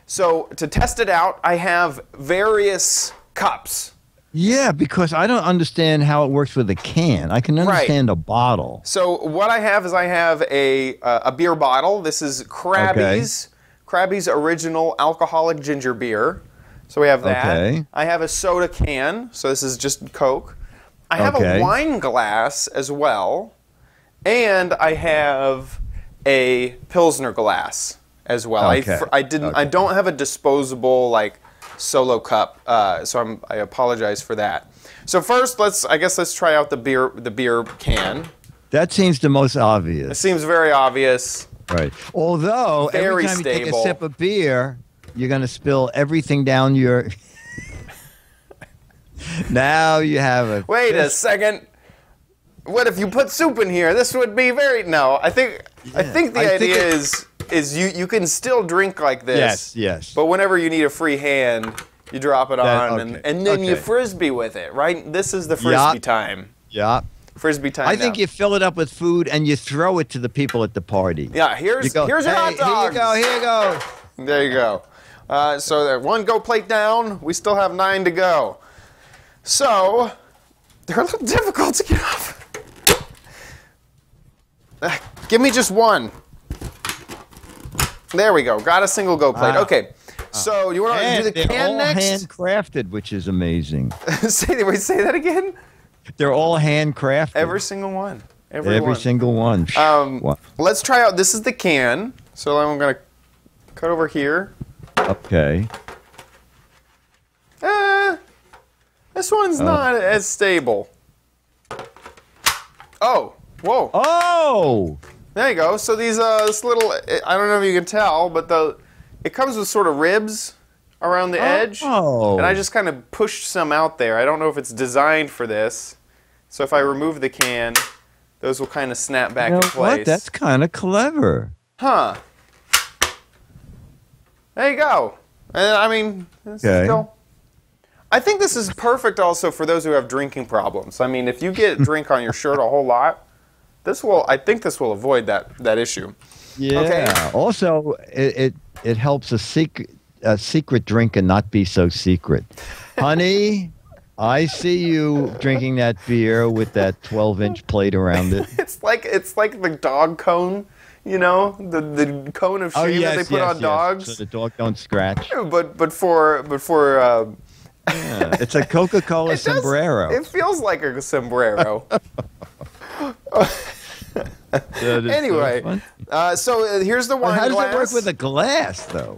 So to test it out, I have various cups. Yeah, because I don't understand how it works with a can. I can understand a bottle. So what I have is a beer bottle. This is Krabby's. Krabby's original alcoholic ginger beer. So we have that. Okay. I have a soda can. So this is just Coke. I have a wine glass as well. And I have a Pilsner glass as well. I don't have a disposable like Solo cup, so I apologize for that. So first, let's try out the beer can. That seems the most obvious. It seems very obvious. Right. Although every time you take a sip of beer, you're going to spill everything down your. Now you have a. Wait a second. What if you put soup in here? This would be very. No, I think the idea is you can still drink like this. Yes. But whenever you need a free hand, you drop it on and then you frisbee with it, right? This is the frisbee time. Yeah. Frisbee time. I think you fill it up with food and you throw it to the people at the party. Yeah, here's your hot dogs. Here you go. There you go. So that one Go Plate down. We still have 9 to go. So they're a little difficult to get off. Give me just one. There we go. Got a single Go Plate. Okay. So you want to do the can next? They're all handcrafted, which is amazing. Say that again? They're all handcrafted. Every single one. Every single one. Let's try out. This is the can. So I'm going to cut over here. Okay. This one's not as stable. Oh. Whoa. Oh. There you go. So these this little, I don't know if you can tell, but it comes with sort of ribs around the edge. Oh. And I just kind of pushed some out there. I don't know if it's designed for this. So if I remove the can, those will kind of snap back in place. What? That's kind of clever. Huh. There you go. And I mean, I think this is perfect also for those who have drinking problems. I mean, if you get drink on your shirt a whole lot, I think this will avoid that issue. Yeah. Okay. Also, it helps a secret drink and not be so secret. Honey, I see you drinking that beer with that 12-inch plate around it. It's like the dog cone. You know, the cone of shame that they put on dogs. So the dog don't scratch. But for Yeah, it's a Coca-Cola sombrero. It feels like a sombrero. Anyway, so here's the wine glass. How does glass. it work with a glass, though?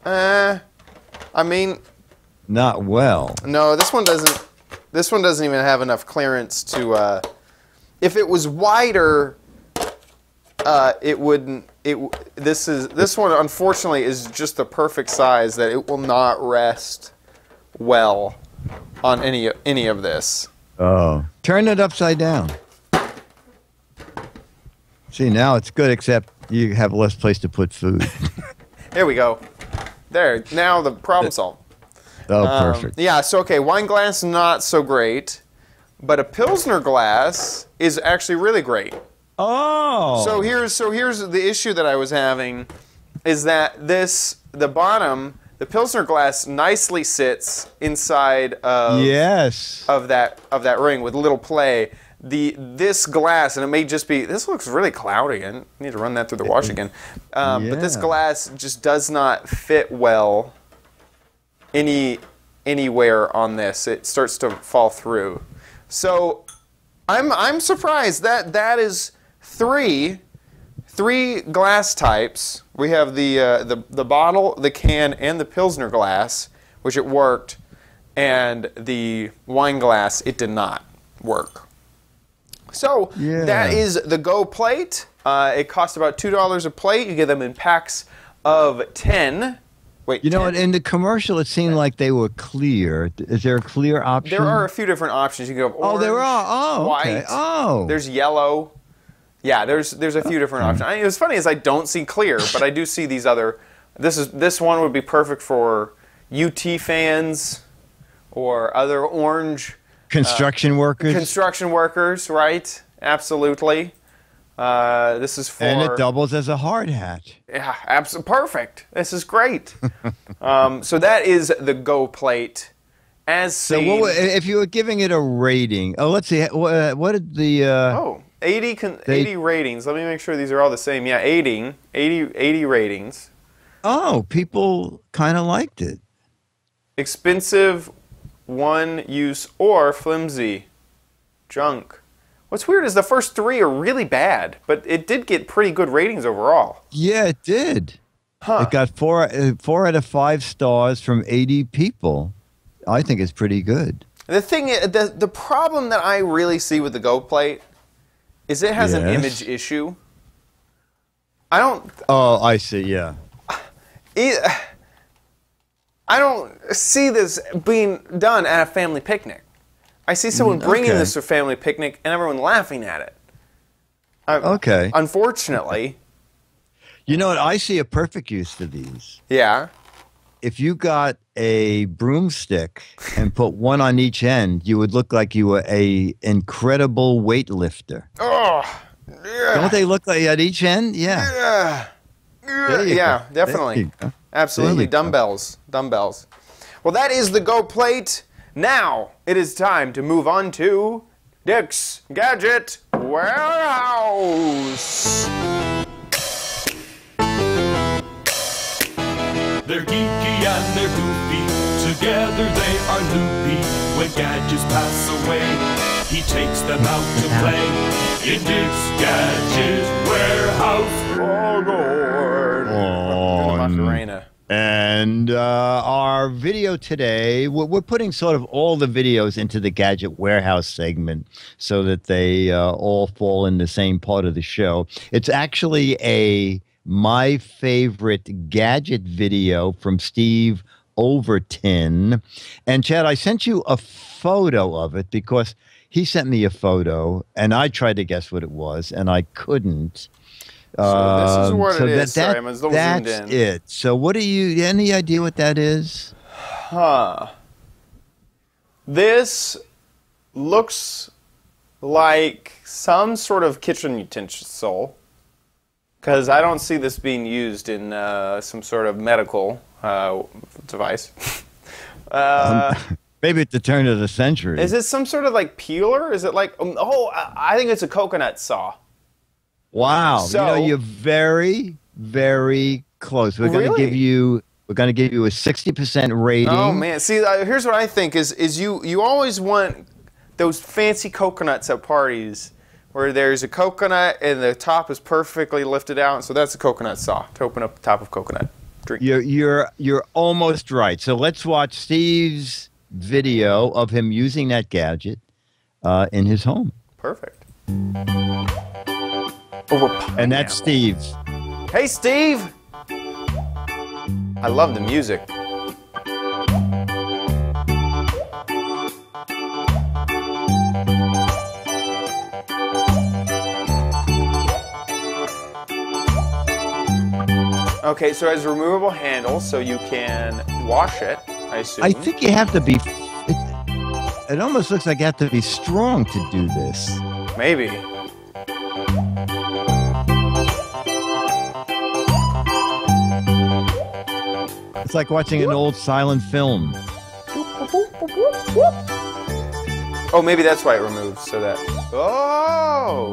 I mean, not well. No, this one doesn't. This one doesn't even have enough clearance to. If it was wider, it wouldn't. This one, unfortunately, is just the perfect size that it will not rest well on any of this. Oh, turn it upside down. See, now it's good, except you have less place to put food. There we go. There. Now the problem solved. Oh, perfect. Yeah. So okay, wine glass not so great, but a Pilsner glass is actually really great. Oh. So here's the issue that I was having, is that the bottom, the Pilsner glass nicely sits inside of of that ring with a little play. This glass, and it may just be, this looks really cloudy. I need to run that through the wash again. But this glass just does not fit well anywhere on this. It starts to fall through. So I'm surprised that is three glass types. We have the bottle, the can, and the Pilsner glass, which it worked, and the wine glass, it did not work. So that is the Go plate. It costs about $2 a plate. You get them in packs of 10. Wait, you know what? In the commercial, it seemed like they were clear. Is there a clear option? There are a few different options. You can go orange, there are. Oh, white. Okay. Oh, there's yellow. Yeah, there's a few different options. I mean, what's funny is I don't see clear, but I do see these other. This one would be perfect for UT fans or other orange. Construction workers? Construction workers, right. Absolutely. This is for... And it doubles as a hard hat. Yeah, absolutely perfect. This is great. So that is the Go plate. As seen... So if you were giving it a rating... Oh, let's see. What did the... 80 ratings. Let me make sure these are all the same. Yeah, 80 ratings. Oh, people kind of liked it. Expensive... one use or flimsy junk. What's weird is the first three are really bad, but it did get pretty good ratings overall. Yeah, it did. It got 4 out of 5 stars from 80 people. I think it's pretty good. The thing, the problem that I really see with the Go plate is it has an image issue. I don't. Oh, I see. Yeah. I don't see this being done at a family picnic. I see someone bringing this to a family picnic and everyone laughing at it. Okay. Unfortunately. You know what? I see a perfect use for these. Yeah. If you got a broomstick and put one on each end, you would look like you were a incredible weightlifter. Oh, yeah. Don't they look like at each end? Yeah. Yeah, definitely. Absolutely. Dumbbells. Well, that is the Go plate. Now, it is time to move on to Dick's Gadget Warehouse. They're geeky and they're goofy. Together they are loopy. When gadgets pass away, he takes them out to play. In Dick's Gadget Warehouse. And our video today, we're putting sort of all the videos into the Gadget Warehouse segment so that they all fall in the same part of the show. It's actually my favorite gadget video from Steve Overton. And Chad, I sent you a photo of it because he sent me a photo and I tried to guess what it was and I couldn't. So this is what it is. Sorry, I'm a little zoomed in. That's it. So what any idea what that is? This looks like some sort of kitchen utensil, because I don't see this being used in some sort of medical device. Maybe at the turn of the century. Is it some sort of like peeler? Is it like, I think it's a coconut saw. Wow. So, you're very, very close. We're going to give you a 60% rating. Oh man, see, here's what I think is you always want those fancy coconuts at parties where there's a coconut and the top is perfectly lifted out. So that's a coconut saw to open up the top of coconut drink. You're almost right. So let's watch Steve's video of him using that gadget in his home. Perfect. And that's Steve. Hey, Steve. I love the music. Okay, so it has a removable handle, so you can wash it, I assume. I think you have to be... It almost looks like you have to be strong to do this. Maybe. It's like watching an old silent film. Oh, maybe that's why it removes, so that... Oh!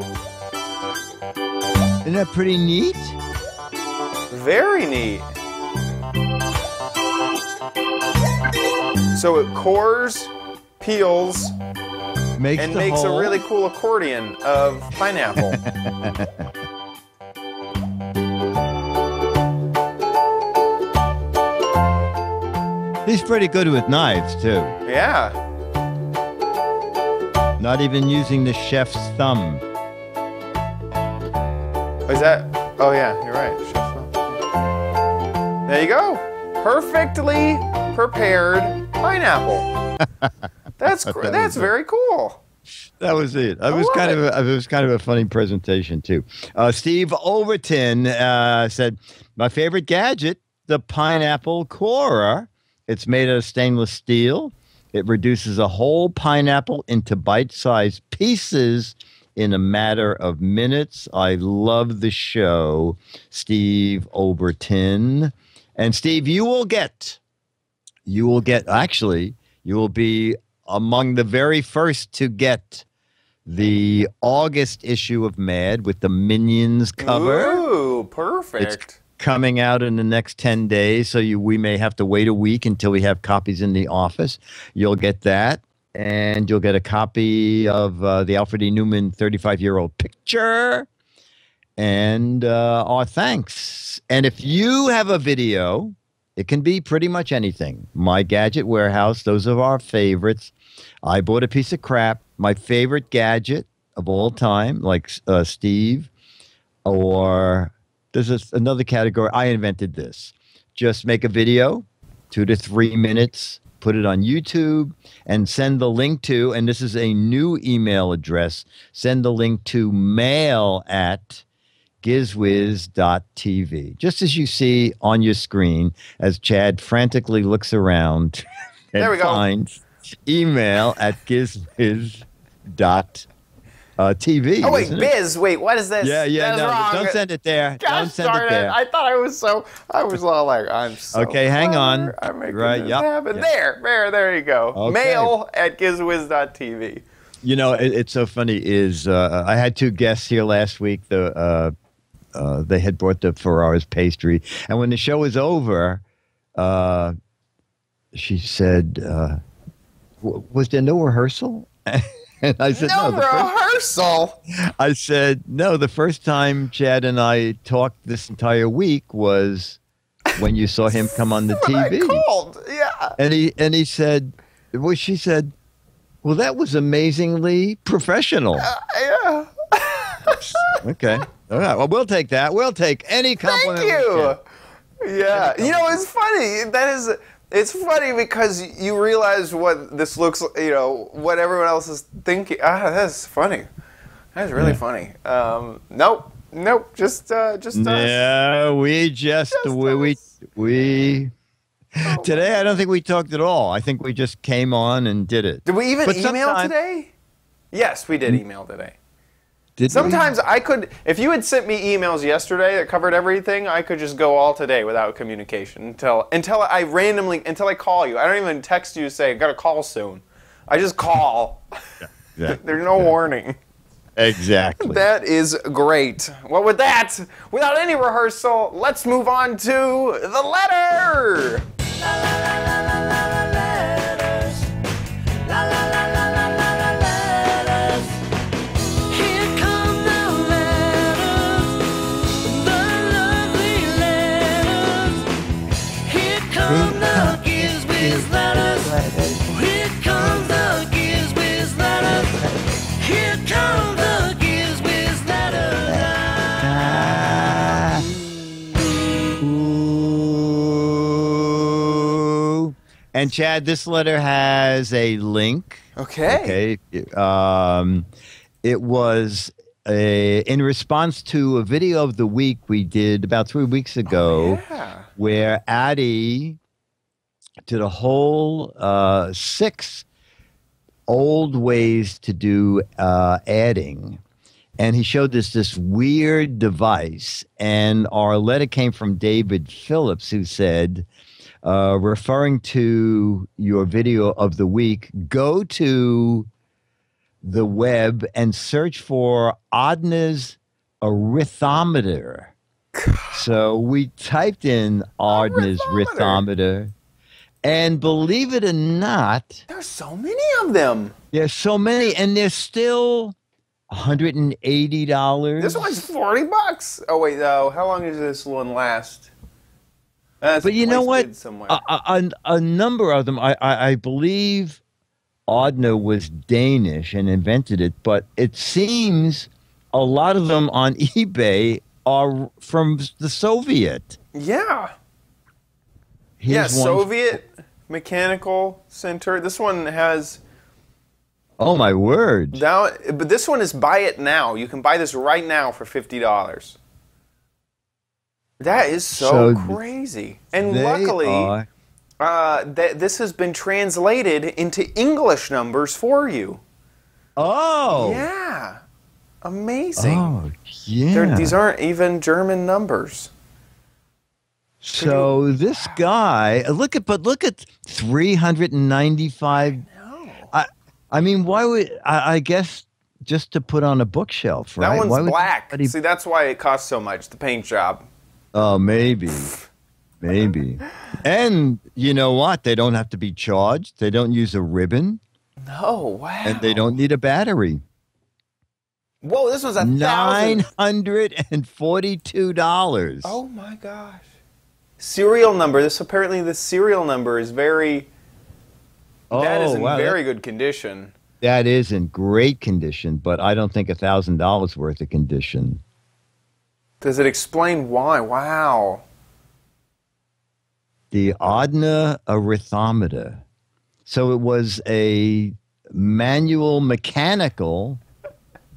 Isn't that pretty neat? Very neat. So it cores, peels, makes a really cool accordion of pineapple. He's pretty good with knives, too. Yeah. Not even using the chef's thumb. Is that... Oh, yeah, you're right. Chef's thumb. There you go. Perfectly prepared pineapple. That's very cool. That was it. It was kind of a funny presentation too. Steve Overton said, "My favorite gadget, the pineapple corer. It's made out of stainless steel. It reduces a whole pineapple into bite-sized pieces in a matter of minutes. I love the show, Steve Overton." And Steve, you will be among the very first to get the August issue of Mad with the Minions cover. Ooh, perfect. It's coming out in the next 10 days, so we may have to wait a week until we have copies in the office. You'll get that, and you'll get a copy of the Alfred E. Newman 35-year-old picture, and our thanks. And if you have a video, it can be pretty much anything. My Gadget Warehouse, those are our favorites. I bought a piece of crap. My favorite gadget of all time, like Steve, or there's another category. I invented this. Just make a video, 2 to 3 minutes, put it on YouTube, and send the link to, and this is a new email address, send the link to mail@gizwiz.tv. Just as you see on your screen as Chad frantically looks around and finds email@gizwiz.tv. Oh wait, Biz. Wait, what is this? Yeah, That is no, wrong. don't send it there. Gosh, Don't send it there. I thought I was all like, I'm so Okay, hang on. I'm making Right, this yep, happen. yep. There you go. Okay. Mail@gizwiz.tv. You know, it's so funny is I had 2 guests here last week. They had brought the Ferraris pastry. And when the show was over, she said, was there no rehearsal? And I said, no rehearsal. I said, no, the first time Chad and I talked this entire week was when you saw him come on the TV. I called. Yeah. And he said, well, she said, well, that was amazingly professional. Yeah. Okay. All right. Well, we'll take that. We'll take any compliment. Thank you. Yeah. You know, it's funny. It's funny because you realize what this looks like, what everyone else is thinking. That's funny. That's really funny. Nope. Just us. Yeah, we today I don't think we talked at all. I think we just came on and did it. Did we even email today? Yes, we did email today. Sometimes I could, if you had sent me emails yesterday that covered everything, I could just go all today without communication until I call you. I don't even text you to say, I got to call soon. I just call. Yeah. There's no warning. Exactly. That is great. Well, with that, without any rehearsal, let's move on to the letter. Giz Wiz letters. Here comes the Giz Wiz letters. Here comes the Giz Wiz letters. Ooh. And Chad, this letter has a link. Okay. It was in response to a video of the week we did about 3 weeks ago, where Addie did a whole 6 old ways to do adding. And he showed us this weird device. And our letter came from David Phillips, who said, referring to your video of the week, go to the web and search for Odna's arithmometer. So we typed in Odna's arithmometer, and believe it or not, there's so many of them. There's so many, and they're still $180. This one's $40. Oh wait, though, how long does this one last? But you know what? A number of them, I believe Odna was Danish and invented it, but it seems a lot of them on eBay are from the Soviet. Yeah. Here's one. Soviet Mechanical Center. This one has... Oh, my word. Now, but this one is buy it now. You can buy this right now for $50. That is so crazy. And luckily... this has been translated into English numbers for you. Oh. Yeah. Amazing. Oh, yeah. These aren't even German numbers. So this guy, look at 395. No. I mean, why would, I guess just to put on a bookshelf, right? That one's black. See, that's why it costs so much, the paint job. Oh, maybe. Maybe. And you know what? They don't have to be charged. They don't use a ribbon. No, wow. And they don't need a battery. Whoa, this was $942. Oh my gosh. Serial number. Apparently the serial number is very... that is in very good condition. That is in great condition, but I don't think $1,000 worth of condition. Does it explain why? Wow. The Odna arithmometer. So it was a manual mechanical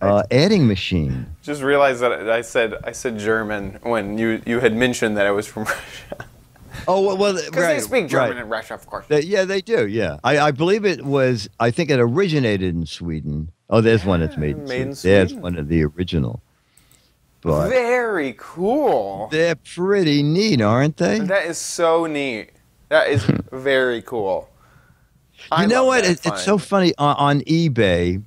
adding machine. Just realized that I said German when you had mentioned that I was from Russia. Oh, well, because they speak German in Russia, of course. Yeah, they do, yeah. I believe it was, I think it originated in Sweden. Oh, there's one that's made in Sweden. There's one of the original. But very cool. They're pretty neat, aren't they? That is so neat. That is very cool. You know what? It's so funny. On eBay,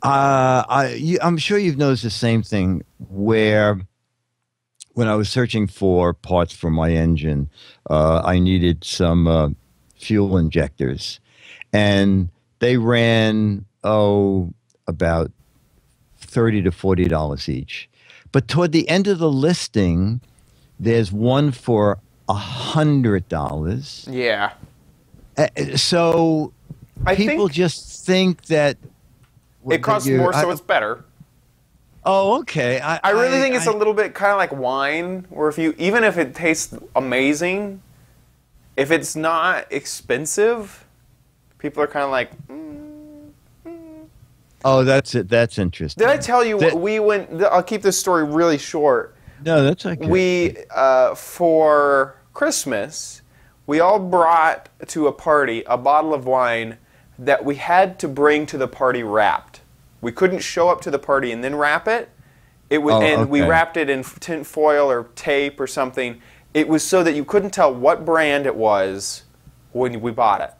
I'm sure you've noticed the same thing where when I was searching for parts for my engine, I needed some fuel injectors. And they ran, about $30 to $40 each. But toward the end of the listing, there's one for $100. Yeah. So people just think that it costs more, so it's better. Oh, okay. I really think it's a little bit kind of like wine, where even if it tastes amazing, if it's not expensive, people are kind of like. Oh, that's it. That's interesting. Did I tell you we went? I'll keep this story really short. No, that's okay. We for Christmas, we all brought to a party a bottle of wine that we had to bring to the party wrapped. We couldn't show up to the party and then wrap it. We wrapped it in tin foil or tape or something. It was so that you couldn't tell what brand it was when we bought it.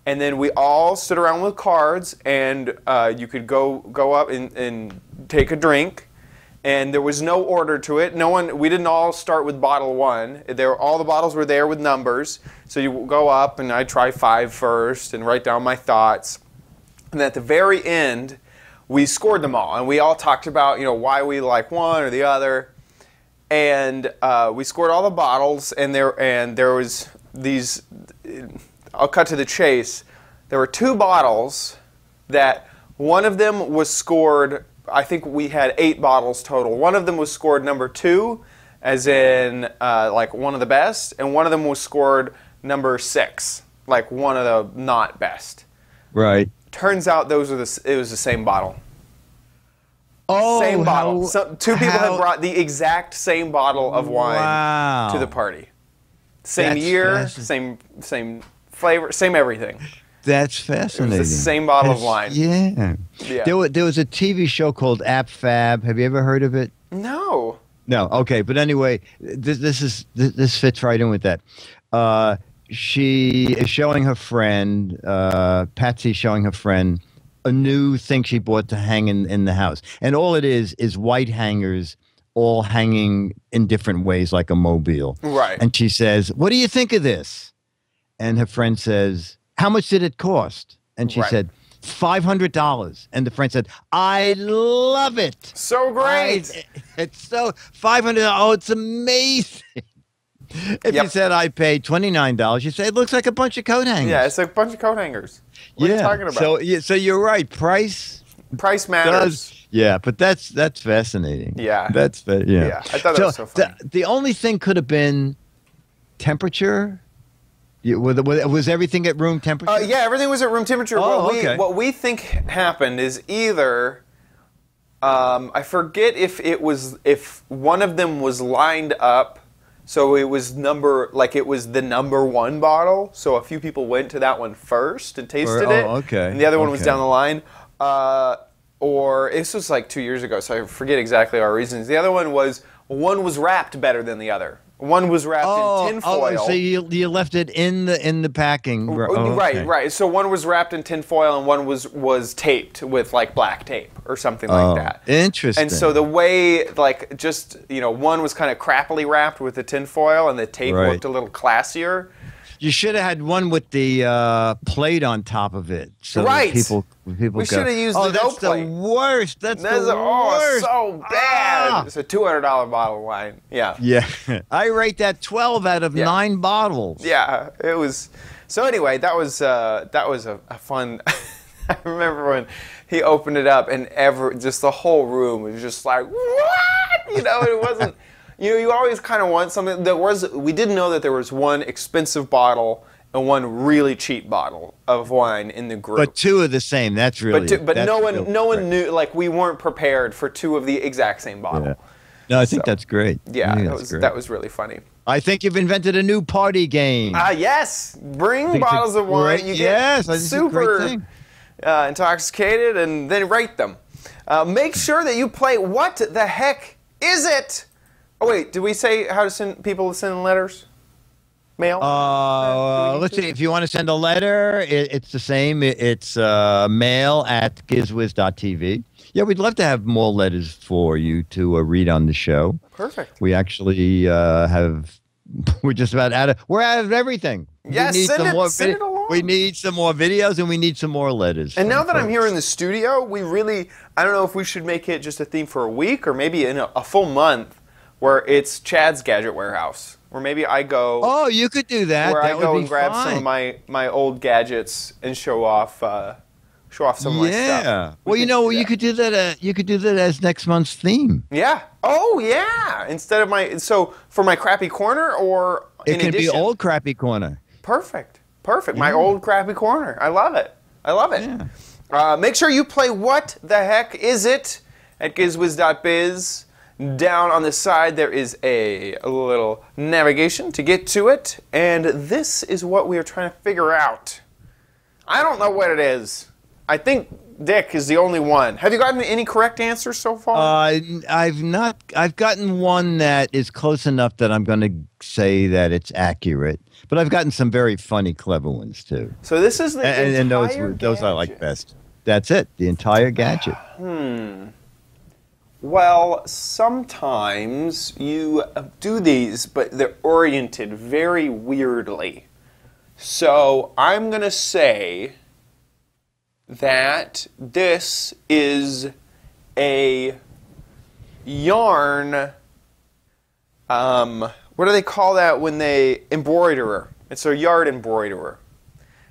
and then we all stood around with cards, and you could go up and take a drink. And there was no order to it. We didn't all start with bottle 1. All the bottles were there with numbers. So you go up, and I try 5 first and write down my thoughts. And at the very end, we scored them all. And we all talked about, why we like one or the other. And we scored all the bottles, and there was these. I'll cut to the chase. There were 2 bottles that one of them was scored. I think we had 8 bottles total. One of them was scored number 2, as in like one of the best, and one of them was scored number 6, like one of the not best. Right. Turns out it was the same bottle. Oh, same bottle. 2 people had brought the exact same bottle of wine to the party. Same year, same flavor, same everything. That's fascinating. It was the same bottle of wine. Yeah. There was a TV show called App Fab. Have you ever heard of it? No. No. Okay. But anyway, this fits right in with that. She is showing her friend, Patsy, showing her friend a new thing she bought to hang in the house, and all it is white hangers, all hanging in different ways, like a mobile. Right. And she says, "What do you think of this?" And her friend says, "How much did it cost?" And she said, $500. And the friend said, "I love it. So great. It's so $500. Oh, it's amazing." If you said I paid $29, you say it looks like a bunch of coat hangers. Yeah, it's like a bunch of coat hangers. What are you talking about? So you're right. Price matters. But that's fascinating. Yeah. Yeah. I thought that was so funny. The only thing could have been temperature. Was everything at room temperature? Yeah, everything was at room temperature. Oh, What we think happened is either I forget if one of them was lined up, so it was the number 1 bottle. So a few people went to that one first and tasted it. Okay. And the other one was down the line. Or this was like 2 years ago, so I forget exactly our reasons. The other one was wrapped better than the other. One was wrapped in tin foil. Oh, so you left it in the packing. Right. So one was wrapped in tin foil and one was taped with like black tape or something like that. Interesting. And so the way one was kind of crappily wrapped with the tin foil and the tape looked a little classier. You should have had one with the plate on top of it. So that people we should have used the that's plate. The worst. That's the worst. Oh, so bad. It's a $200 bottle of wine. Yeah. Yeah. I rate that 12 out of 9 bottles. Yeah. It was. So anyway, that was a fun. I remember when he opened it up and just the whole room was just like, what? It wasn't. You always kind of want something. We didn't know that there was one expensive bottle and one really cheap bottle of wine in the group. But 2 are the same. That's really. But no one knew. Like we weren't prepared for 2 of the exact same bottle. Yeah. No, I think that's great. Yeah, that was really funny. I think you've invented a new party game. Yes, bring bottles of wine. You get super intoxicated and then rate them. Make sure that you play What the Heck Is It? Oh wait, did we say how to send people to send letters? Mail? Let's see. If you want to send a letter, it's the same. It's mail@gizwiz.tv. Yeah, we'd love to have more letters for you to read on the show. Perfect. We actually we're just about we're out of everything. Yes, send it along. We need some more videos and we need some more letters. And now that I'm here in the studio, I don't know if we should make it just a theme for a week or maybe in a full month where it's Chad's Gadget Warehouse. Or maybe I go. Oh, you could do that. Where that I go and grab some of my old gadgets and show off some of my stuff. Yeah. Well, you could do that. You could do that as next month's theme. Yeah. Oh, yeah. Instead of for my crappy corner, or it can be old crappy corner. Perfect. My old crappy corner. I love it. Yeah. Make sure you play What the Heck Is It at gizwiz.biz. Down on the side, there is a little navigation to get to it, and this is what we are trying to figure out. I don't know what it is. I think Dick is the only one. Have you gotten any correct answers so far? I've not. I've gotten one that is close enough that I'm going to say that it's accurate. But I've gotten some very funny, clever ones too. So this is the and entire those I like gadget. best. That's it. The entire gadget. Well, sometimes you do these, but they're oriented very weirdly. So I'm going to say that this is a yarn, what do they call that when they embroiderer? It's a yarn embroiderer.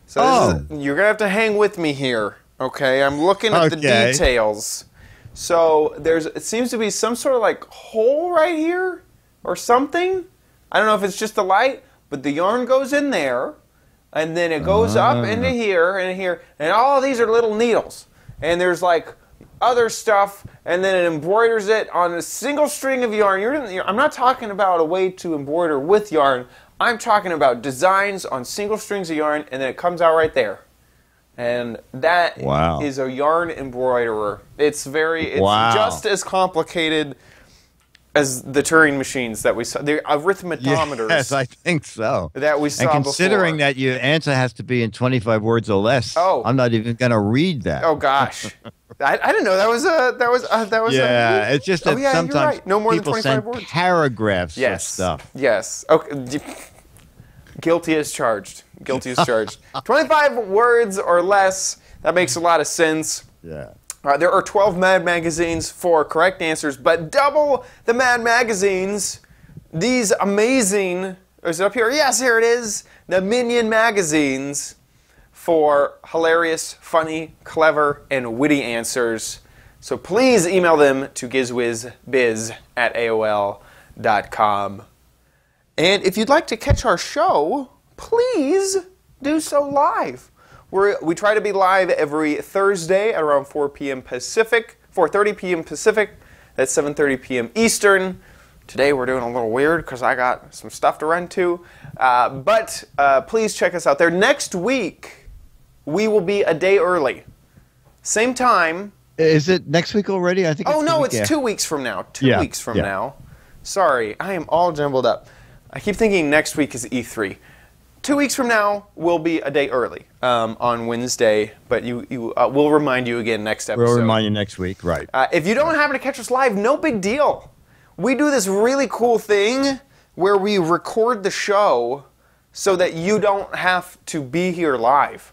So you're going to have to hang with me here, okay? I'm looking at the details. So it seems to be some sort of like hole right here or something. I don't know if it's just the light, but the yarn goes in there. And then it goes up into here and here, and all of these are little needles. And there's like other stuff, and then it embroiders it on a single string of yarn. I'm not talking about a way to embroider with yarn. I'm talking about designs on single strings of yarn, and then it comes out right there. And that is a yarn embroiderer. It's just as complicated as the Turing machines that we saw, the arithmetometers. Yes, I think so. That we saw And considering before. that your answer has to be in 25 words or less, I'm not even going to read that. Oh gosh, I didn't know that was Yeah, it's just that sometimes right. No more people than 25 send words. paragraphs of stuff. Yes. Okay. Guilty as charged. Guilty as charged. 25 words or less. That makes a lot of sense. Yeah. There are 12 Mad magazines for correct answers, but double the Mad magazines. These amazing, is it up here? Yes, here it is. The Minion magazines for hilarious, funny, clever, and witty answers. So please email them to gizwizbiz@aol.com. And if you'd like to catch our show, please do so live. We try to be live every Thursday at around 4 p.m. Pacific, 4:30 p.m. Pacific. That's 7:30 p.m. Eastern. Today we're doing a little weird because I got some stuff to run to. But please check us out there. Next week, we will be a day early. Same time. Is it next week already? I think. Oh, no, it's 2 weeks from now. 2 weeks from now. Sorry, I am all jumbled up. I keep thinking next week is E3. 2 weeks from now, we'll be a day early on Wednesday, but we'll remind you again next episode. We'll remind you next week, right. If you don't happen to catch us live, no big deal. We do this really cool thing where we record the show so that you don't have to be here live.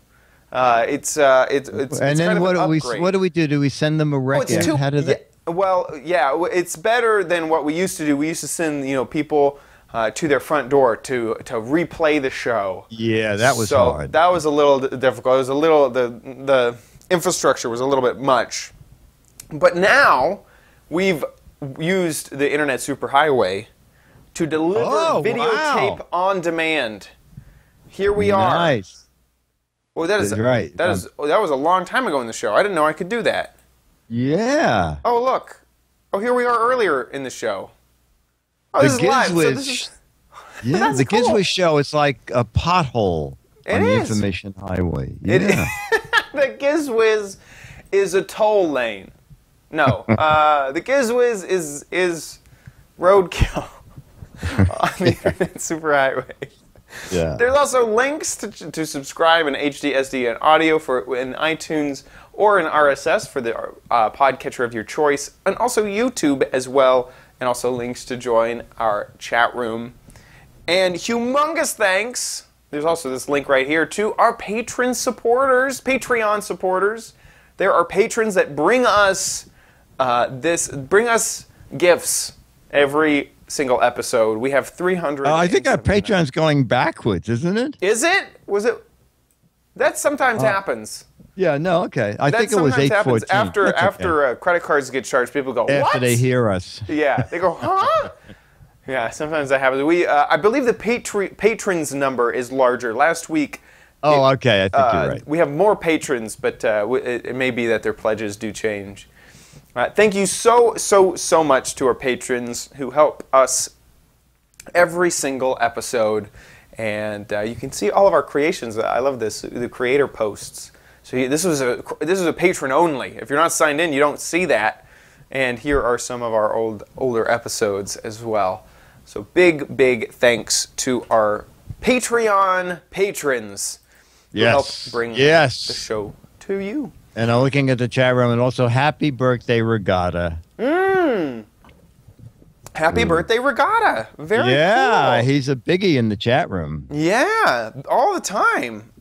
It's and kind then of what an do we upgrade. what do we do? Do we send them a record? How does it? Well, yeah, it's better than what we used to do. We used to send people to their front door to replay the show. Yeah, that was hard. That was a little difficult. It was a little the infrastructure was a little bit much. But now we've used the Internet Superhighway to deliver videotape on demand. Here we are. Nice. Well, that is right. That was a long time ago in the show. I didn't know I could do that. Yeah. Oh, look. Oh, here we are earlier in the show. Oh, this is live. So this is, yeah, the Giz Wiz show is like a pothole on the is. information highway. It Yeah. The Giz Wiz is a toll lane. No, the Giz Wiz is roadkill on the Internet Superhighway. Yeah. There's also links to subscribe in HD, SD, and audio in iTunes or in RSS for the podcatcher of your choice, and also YouTube as well, and also links to join our chat room. And humongous thanks, there's also this link right here, to our Patreon supporters. There are patrons that bring us gifts every single episode. We have 300. I think our Patreon's going backwards, isn't it? Is it? Was it? That sometimes happens. Yeah, no, okay. I think it was sometimes happens 814. after credit cards get charged. People go, what? After they hear us. Yeah, they go, huh? Yeah, sometimes that happens. I believe the patrons number is larger. Last week. Okay, I think you're right. We have more patrons, but it may be that their pledges do change. Thank you so much to our patrons who help us every single episode. And you can see all of our creations. I love this, the creator posts. So this was a patron only. If you're not signed in, you don't see that. And here are some of our older episodes as well. So big thanks to our Patreon patrons who helped bring the show to you. And I'm looking at the chat room, and also happy birthday, Regatta. Happy birthday, Regatta. Very cool. He's a biggie in the chat room. Yeah, all the time.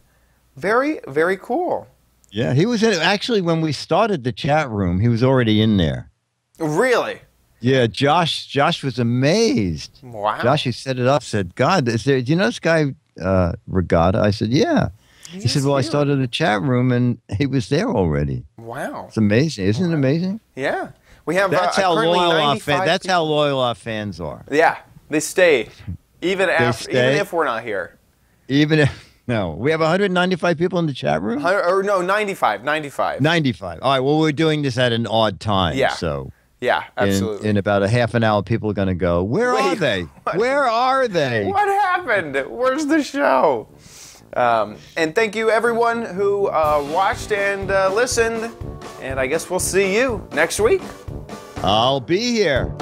Very, very cool. Yeah, he was in it. Actually, when we started the chat room, he was already in there. Really? Yeah, Josh was amazed. Wow. Josh, he set it up, said, God, do you know this guy, Regatta? I said, yeah. He said, well, I started a chat room, and he was there already. Wow. It's amazing. Isn't it amazing? Yeah. We have That's how loyal our fans are. Yeah, they stay. Even if we're not here. No, we have 195 people in the chat room? Or no, 95. 95. All right, well, we're doing this at an odd time. Yeah. So yeah, absolutely. In about a half an hour, people are going to go, Where are they? Where are they? What happened? Where's the show? And thank you, everyone who watched and listened. And I guess we'll see you next week. I'll be here.